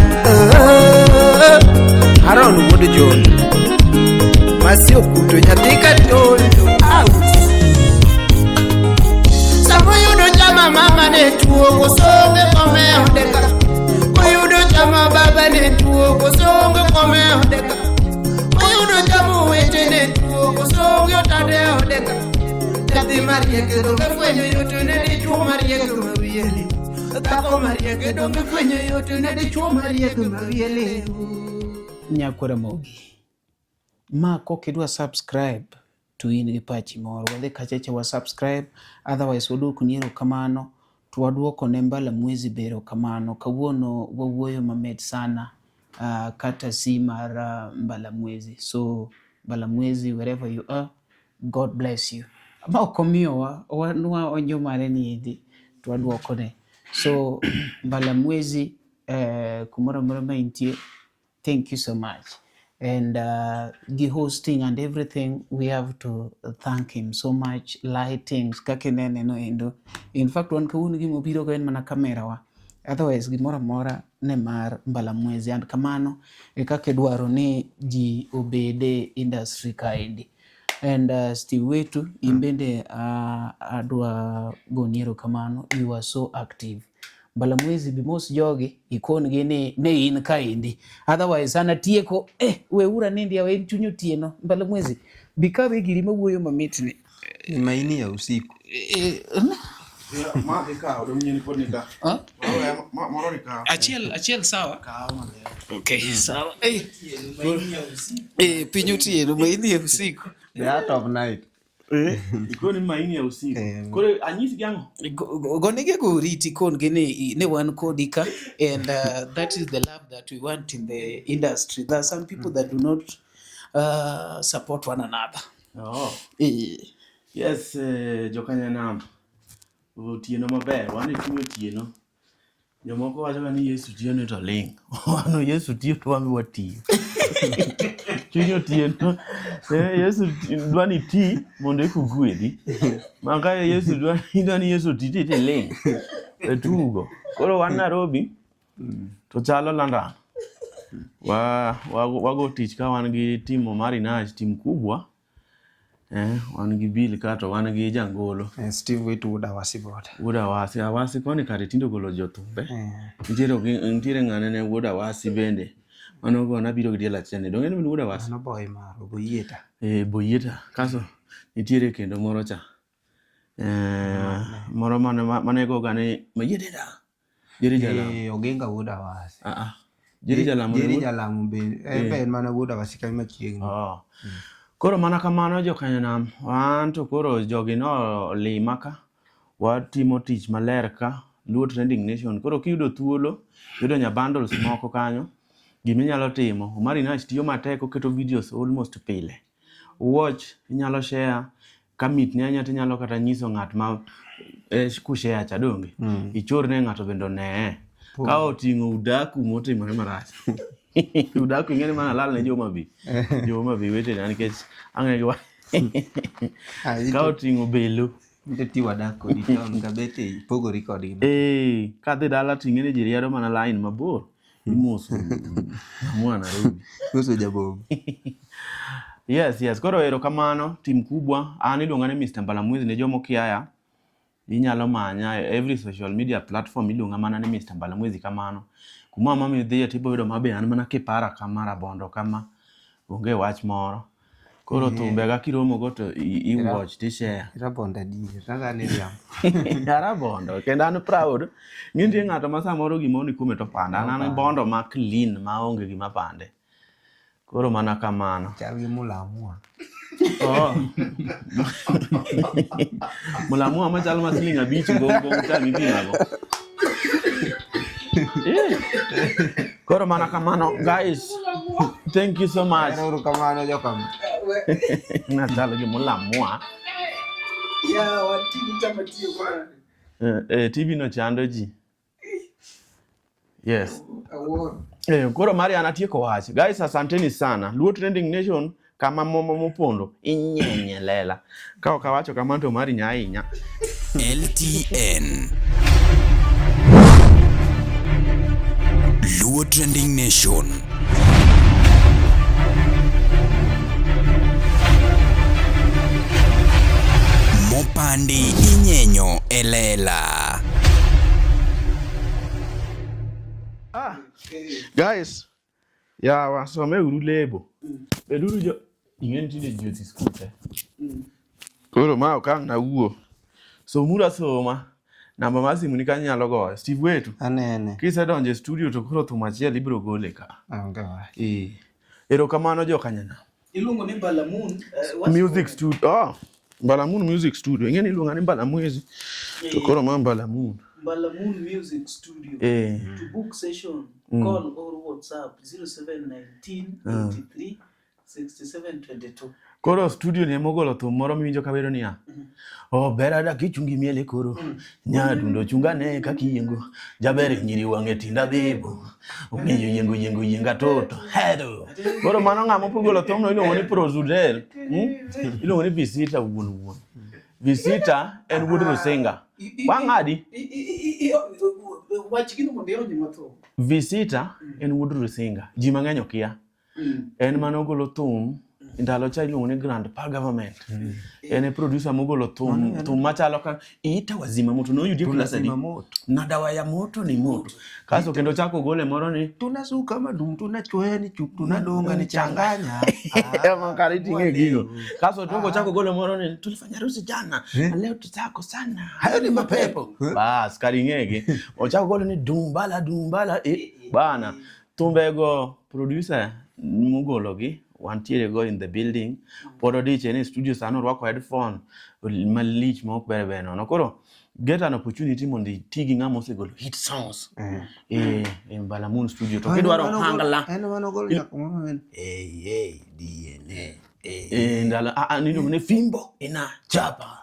Haron wudu John. Masio kuto nyatika tondo. Out. Samo yudo chama mama ne tuo. Kosonge kome ondeka. Koyudo chama baba ne tuo. Kosonge kome ondeka. Koyudo chama wete ne tuo. Kosonge otade ondeka. Nyathi Maria kedonge fwenyo yoto ne di chuo Maria kumawiyele. Tako Maria kedonge fwenyo yoto ne di chuo Maria kumawiyele. Nyakore mogi. Ma kokidwa subscribe to in gi pachi moro. Wadhi kacheche wa subscribe. Otherwise waduoko niero kamano. Tuwaduoko ne Mbala Mwezi bero kamano. Kawuono wawuoyo mamed sana. Kata si mar Mbala Mwezi. So Mbala Mwezi, wherever you are, God bless you. Ama okomiyo wanua onjo mare ni hindi. Tuwaduoko ne. So Mbala Mwezi kumora mora maintie. Thank you so much. And the hosting and everything, we have to thank him so much. Lightings, kakinene no endo. In fact, one kawuni gi mobiro ko en mana kamera wa. Otherwise, gimora mora ne mar Mbala Mwezi. And kamano, kake dwaro ni ji obede industry kaidi. And Steve wetu, imbende adwa goniero kamano. You are so active. Mbala Mwezi bimos jogi ikon gi ne in kaindi. Otherwise ana tieko we ura nindi ya we chunyo tieno. Mbala Mwezi bikawe girima wuoyo mamit ni maini ya usiku. Ma ika odo mnyeni podnika. Moro nika. Achiel sawa. Okay, sawa. Maini ya usiku. Pinyo tieno maini ya usiku. The art of night. Ikoni maini ya usiku. Kore anyisi gango. Gonege go riti kon gene ne wan kodika, and that is the love that we want in the industry. There are some people that do not support one another. Oh. Yes, jokanya nam. Tieno maber, wan itimo tieno. Jomoko wacho ni Yesu tiyo ne to ling. Wano Yesu tiyo to wami watiyo. Chunyo tieno. Yesu dwani ti mondo ikugwedi. Maka Yesu dwani Yesu ti te ling. Etugo. Koro wan Nairobi to chalo London. wago tich ka wan gi timo Marinage, tim kubwa. Wan gi Bill Kato, wan gi jangolo. Steve Wetu Wuda Wasi boda. Wuda Wasi, Awasi koni kare tindo golo jothumbe. Nitiere ng'ane ne Wuda Wasi bende. Mano go nabiro gi diel achiel. Donge ni Wuda Wasi? Mano boy maro, Boyieta. Boyieta. Kaso nitiere kendo moro cha. Moro mane go gane Boyieta da. Jeri Jalam. Ogenga Wuda Wasi. Jeri Jalam. Jeri Jalam be. Ben mana Wuda Wasi kama chiegni. Koro mana kamano jokanyanam, wan to koro jogi no lima ka, watimo tich maler ka, Luo Trending Nation. Koro kiyudo thuolo, yudo nya bundles moko kanyo, giminyalo timo. Marinage tiyo matek oketo videos almost pile. Watch, inyalo share, kamit ni anya tinyalo kata nyiso ng'at ma kushare cha donge. Ichor ne ng'ato bendo ne. Ka oting'o udaku motimore marach. Udaku ing'eni mana lal ne joma bi wete na nikech ang'e giwa ka oting'o belo Ndeti wadako di town kabete pogori kodgi. Ka dhi dala ting'eni ji riedo mana line mabor imoso mwana Nairobi Koso jabogo. Yes, koro erokamano, tim kubwa. An iluonga ni Mr. Mbalamwizi ne jomo kiaya. Inyalo manya every social media platform iluonga mana ni Mr. Mbalamwizi kamano. Kuma mami dhie tibo yudo mabe an mana kipara kamara bondo kama onge wach moro. Koro thumbe ga kiromo go to I watch ti share. Rabonda di, raga ne riam. Rabondo, kendo an proud. Ng'intie ng'ato ma samoro gimoni kume to panda. An bondo ma clean ma onge gima pande. Koro mana kamano. Chal gi Mulamwa. Mulamwa ma chal ma siling abich gong cha mipinago. Koro mana kamano, guys. Thank you so much. Ero kamano jokam. Na chalo gi Mulamwa. Watini tamatio bwana. TV no chando ji. Yes. Koro mari anatieko wach. Guys, asanteni sana. Luo Trending Nation kama momo mopondo inyenye lela. Ka okawacho kama to mari nya ahinya. LTN Luo Trending Nation. Mopandi inyenyo elela. Guys, wasome uru lebo. Beduru jo ing'eni tinde ji oti skute. Koro ma okang' na wuo. Somura soma. Namba mar simu ni kanyo nyalo goyo. Steve Wetu. Anene. Kisedonjo e studio to koro thum achiel ibiro gole ka. Onge wach. Erokamano jokanyana. Iluongo ni Mbalamoon Music Studio. Mbalamoon Music Studio. Ing'eni iluonga ni Mbalamwizi. To koro ma Mbalamoon. Mbalamoon Music Studio. To book session, call or WhatsApp 0719 83 6722. Koro studio ni mogolo thum moro miwinjo kabedo niya. Berada kichungi miele koro. Nyadundo chungane kakiyengo. Jabere nyiri wang'e tinda bebo. Ong'eyo yenga toto. Hedo. Koro mano ng'ama pogolo thum no iluongo ni Prozudel. Iluongo ni Visita wuon. Visita en wuod Rusinga. Wang'adi. Wach gino mondo ironye matho. Visita en wuod Rusinga. Ji mang'eny okia. En mano ogolo thum. Ndalo cha iluongo ni Grandpa Government. Ene producer mogolo thum machalo ka ita wazima moto no yudi klasadi. Na dawa ya moto ni moto. Kaso kendo chako gole moro ni tunasuka madum tunachwea ni chup tunadonga ni changanya. Makariti ngegigo. Kaso tuko chako gole moro ni tulifanya harusi jana. Leo tutako sana. Hayo ni mapepo. Bas kari ngege. Ochako gole ni dumbala bana. Tumbego producer mogologi wantiere go in the building. Podo diche ni studio sano rwako headphone malich ma ok bere no. Koro get an opportunity mondi tigi ng'ama osegolo hit songs. In Mbalamoon studio. To kidwaro hangala. Eno mano golo nyakumo. DNA. Ndala nino ne fimbo ina chapa.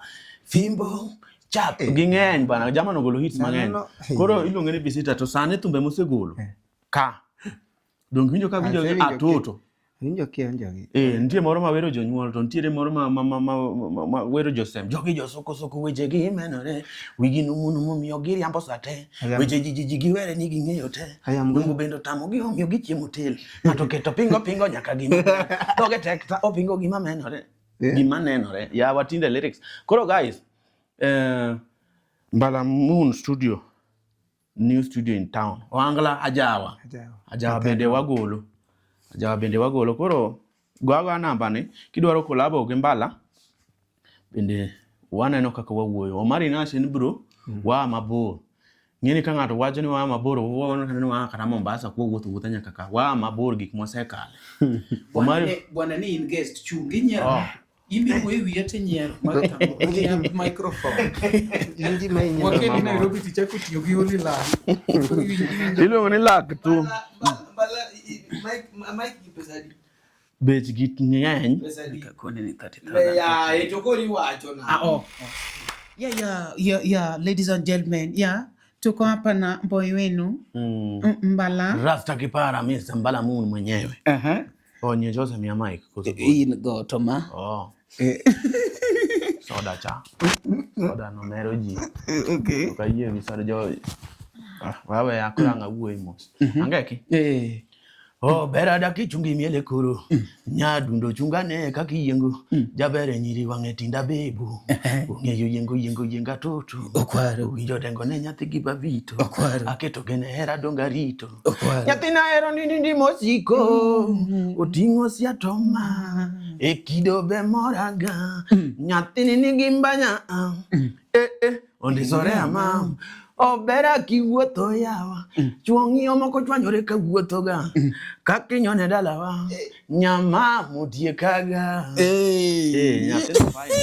Fimbo chapa. Ging'eny bana jama no golo hits mang'eny. Koro iluongo ni Visita to sane thumbe mosegolo. Ka. Dong winjo ka winjo atoto. Winjo kionjo gi. Nitie moro ma wero jonyuol, to nitiere moro ma wero josem. Jogi josoko weche gi menore, wigi numu miyo giriambo sate, weche ji giwere ni ging'eyo te. Mungu bendo tamo gi omiyo gichiemo tel. Ng'ato keto pingo nyaka gima. Doge tek ta opingo gima menore. Gima nenore. Ya watinde lyrics. Koro guys, Mbala Moon Studio, new studio in town. Oangla Ajawa bende wagolo. Koro gwaga namba ni kidwaro kolabo gi Mbala bende waneno kaka wawuoyo. Omari Nash en bro wa mabor. Ng'eni ka ng'ato wacho ni wa mabor, wa kata Mombasa ko wuotho nyaka ka wa mabor gik mosekale. Omari bwana ni in guest chungi nyero. Ibi we wiye te nyero microphone. Inji mai nyero. Wakeni Nairobi tichako tiyo gi oli la. Iluongo ni lak tu. Mike pesadi. Bech git ng'eny. Kone ni 30,000. Ya, etokori wacho na. Yeah, ladies and gentlemen, tuko hapa na boy wenu Mbala Rasta Kipara, Mr. Mbala Moon mwenyewe. Onye Jose mia Mike. In gotoma. Soda cha. Soda no mero ji. Okay. Ukayie visare jo. Wawe akuranga uwe mos. Angeki? Bera daki chungi miele kuru. Nyadundo chungane kaki yengu. Jabere nyiri wange tinda bebu. Ungeyo yenga toto. Okwaro. Uijo dengo ne nyati giba vito. Okwaro. Aketo gene hera dongarito. Okwaro. Nyati na hero ndi mosiko. Utingo siya toma. Ekido be moraga. Nyati ni gimbanya. Onde sore amam. Obera kiwuotho yawa. Chuongi omoko chwanyore ka wuotho ga. Kakinyone dalawa. Nyama mutie kaga. Nyati no fine.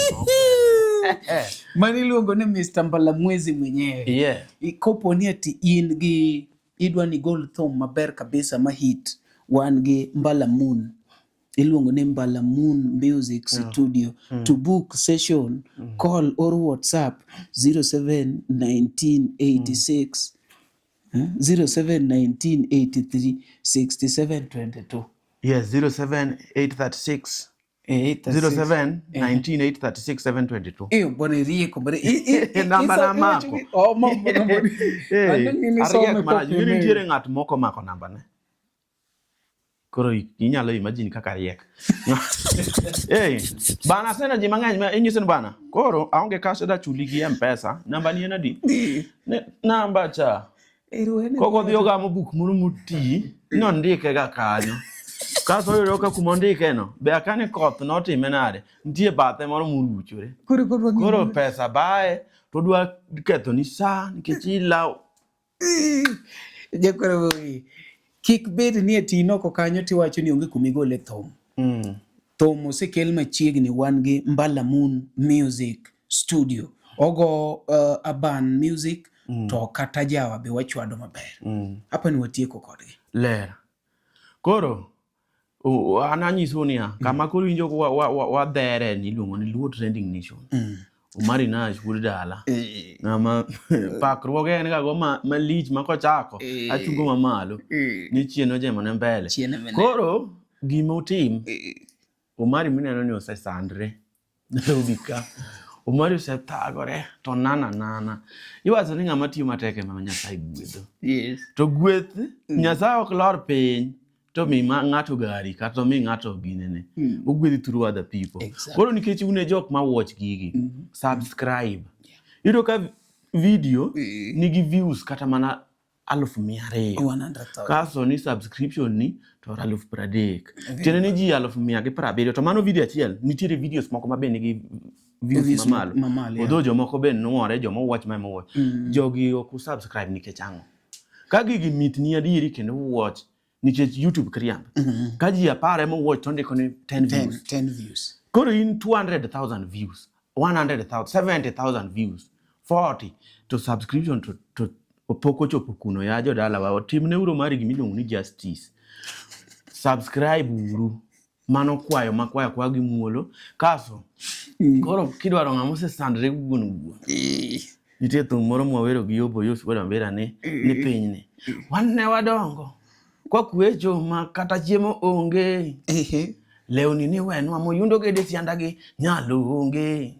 Mani luongo ni Mr. Mbala Mwezi mwenyewe. Ikopo ni ati in gi idwa ni gold thumb maber kabisa ma hit wan gi Mbala Moon. Iluongo ni Mbala Moon Music Studio. To book session, call or WhatsApp 071986 071983 6722. Yes, 07836 0719836722. Bwana rieko bwana. Namba mako. Yuni nitiere ng'at moko mako namba ne. Koro inyalo imagine kaka riek. Bana sena ji mang'eny inyisen bana. Koro aonge cash da chuli gi M-Pesa. Namba ni en adi? Namba cha. Koko dhioga mo book moro muti. No ndike ga kanyo. Kaso yoro ka kumondike no. Be akane koth notime nade. Ntie bathe moro muruchore. Koro pesa bae to dwa ketho ni sa nikech ilaw. Jekoro bogi. Kik bed ni etino ko kanyo tiwacho ni onge kumigole thum. Thum osekel machiegni wan gi Mbala Moon Music Studio. Ogo Aban Music to kata Jawa be wachwado maber. Hapa ni watieko kodgi. Ler. Koro ananyiso niya kama koro winjo wadhere ni luongo ni Luo Trending Nation. Omari Nash wuod dala. Ngama pakruoge en ga go malich makochako achungo mamalo ni chieno jema ne mbele. Koro gima otim Omari mineno ni osesandre ubika. Omari osethagore to nana. Iwacho ni ngama tiyo matek ema Nyasaye gwedho. To gweth Nyasaye ok lor piny. To mi ng'ato gari kata mi ng'ato ginene. Ogwedhi through other people. Koro nikech une jok ma watch gigi. Subscribe. Iro ka video nigi views kata mana 100,000. Kaso ni subscription ni to 30,000. Tene ni ji 170,000 to mano video achiel. Nitiere videos moko mabe nigi views mamalo. Odo jomoko be nuore jomo watch my watch. Jogi ok subscribe nikech ang'o. Ka gigi mit ni adieri kendo watch nikech YouTube kriamb. Kaji apare mo watch tonde kone 10 views. Koro in 200,000 views, 100,000, 70,000 views, 40 to subscription to opoko chopo kuno ya jodala wa timne uro mari gimiluongo ni justice. Subscribe uru. Mano makwayo kwa gimuolo. Kaso koro kidwaro ng'ama osesandre guon. Nitie thum moro mwawero gi Yobo Yos wera mbera ni pinyni. Wan ne wadongo. kwa kwecho ma kata chiemo onge. Lewni ni wenwa moyundo gede siandagi nyalo onge.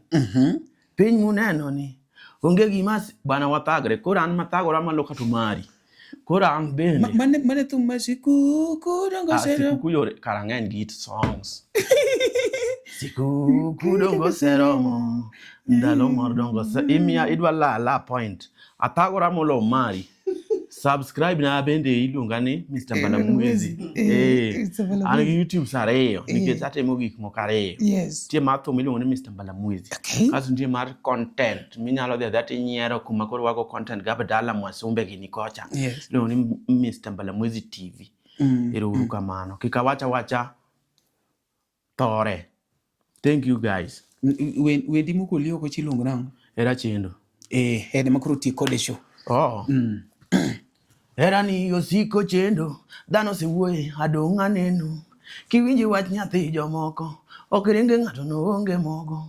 Piny muneno ni onge gima bana wathagre kora an mathagora maloka to mari. Kora an bende. Mane thum masiku kudongo sero. Siku yore karang'eny git songs. Siku kudongo sero ndalo mor dongo sero. Imia idwa la point. Athagora molo mari. Subscribe na bende iluonga ni Mr. Mbalamwezi. An YouTube sareyo nikech atemo gik moko ariyo. Tie mar thum iluongo ni Mr. Mbalamwezi. Kaso nitie mar content minyalo dhi adhi tinyiero kuma koro wago content ga badala mwasumbe gini kocha. Iluongo ni Mr. Mbalamwezi TV. Ero uru kamano. Kika wacha tore. Thank you guys. Wendi moko liyo ko chilongo nango. Era chendo. Hede makro ti kode show. Era ni yosiko chendo, dhano se wuoye adong' aneno. Kiwinji wach nyathi jomoko, ok ringe ng'ato no onge mogo.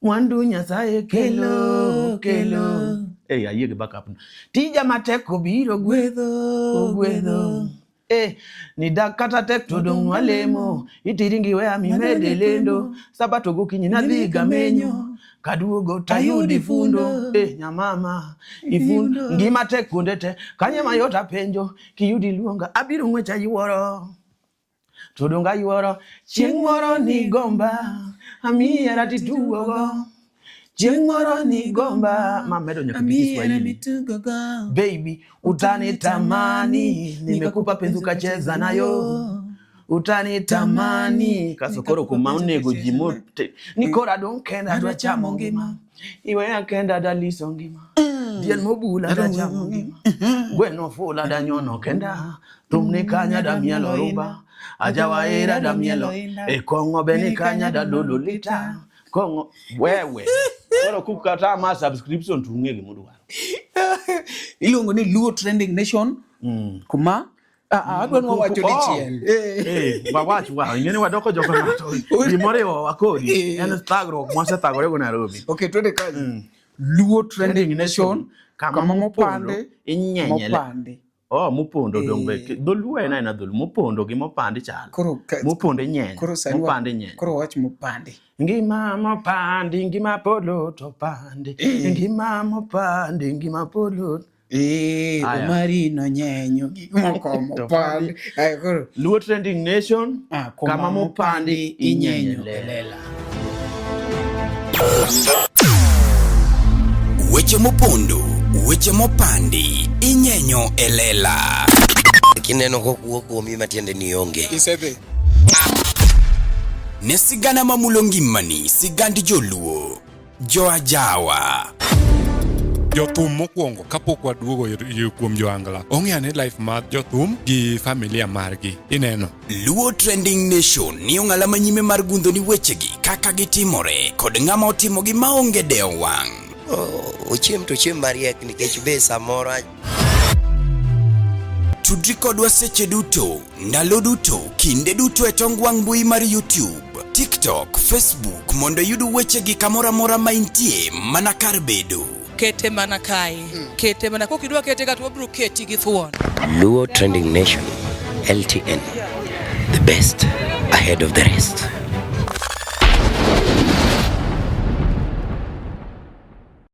Mwandu Nyasaye kelo. Ayie gi backup. Tija matek obiro gwedho. Ni dak kata tek to dong' walemo. Itiringi wea mimede lendo. Sabato gokinyi nadhi gamenyo. Kaduogo tayudi fundo. Nyamama ifundo. Ngima tek kuonde te. Kanye mayota penjo. Kiyudi luonga abiro ng'wecha yuoro. Todonga yuoro. Chieng' moro ni gomba. Amiya ratituogo. Chieng' moro ni gomba. Mamedo nyaka Kiswahili. Baby utani tamani. Nimekupa penzi ukacheza nayo. Utani tamani. Kaso koro kumaonego jimote. Nikora don kenda dwa chamo ngima. Iwe ya kenda daliso ngima. Dien mobula da chamo ngima. Bueno fula da nyono kenda. Tumni kanya da mielo ruba. Ajawa era da mielo. Kongo beni kanya da lololita. Kongo wewe. Koro kukata ma subscription tungege mudu waro. Ilongo ni Luo Trending Nation. Kuma adwa nwa wacho dichiel. Wawacho wa ingene wadoko joko nato. Gimore wakodi. En thagro mwase thagore go Nairobi. Okay, twende kazi. Luo Trending Nation kama mopande inyenyele. Mupondo dongbe. Doluo ena dolu mupondo gi mopande chal. Mupondo nyenye. Mopande nyenye. Koro wach mopande. Ngima mopande, ngima polo to pande. Ngima mopande, ngima polo. Marino nyenyo moko mopande. Luo Trending Nation kama mopande inyenyo lela. Weche mopondo, weche mopandi, inyenyo elela. Kineno kokuo kuomi matiende ni onge. Isebe. Ne sigana mamulongimani, sigandi joluo, joajawa. Jothum mokwongo kapok waduogo kuom joangla. Ong'eane life mar jothum gi familia margi. Ineno. Luo Trending Nation ni ong'ala manyime mar gundo ni wechegi kaka gitimore kod ng'ama otimogi maonge deo wang'. Ochiem to chiem mariek nikech be samoro. Tudri kodwa seche duto, ndalo duto, kinde duto e tong wang' mbui mar YouTube, TikTok, Facebook mondo yudu wechegi kamora mora maintie mana kar bedo. Kete mana kae. Kete mana kokidwa kete kata wabro keti gi thuon. Luo Trending Nation, LTN, the best ahead of the rest.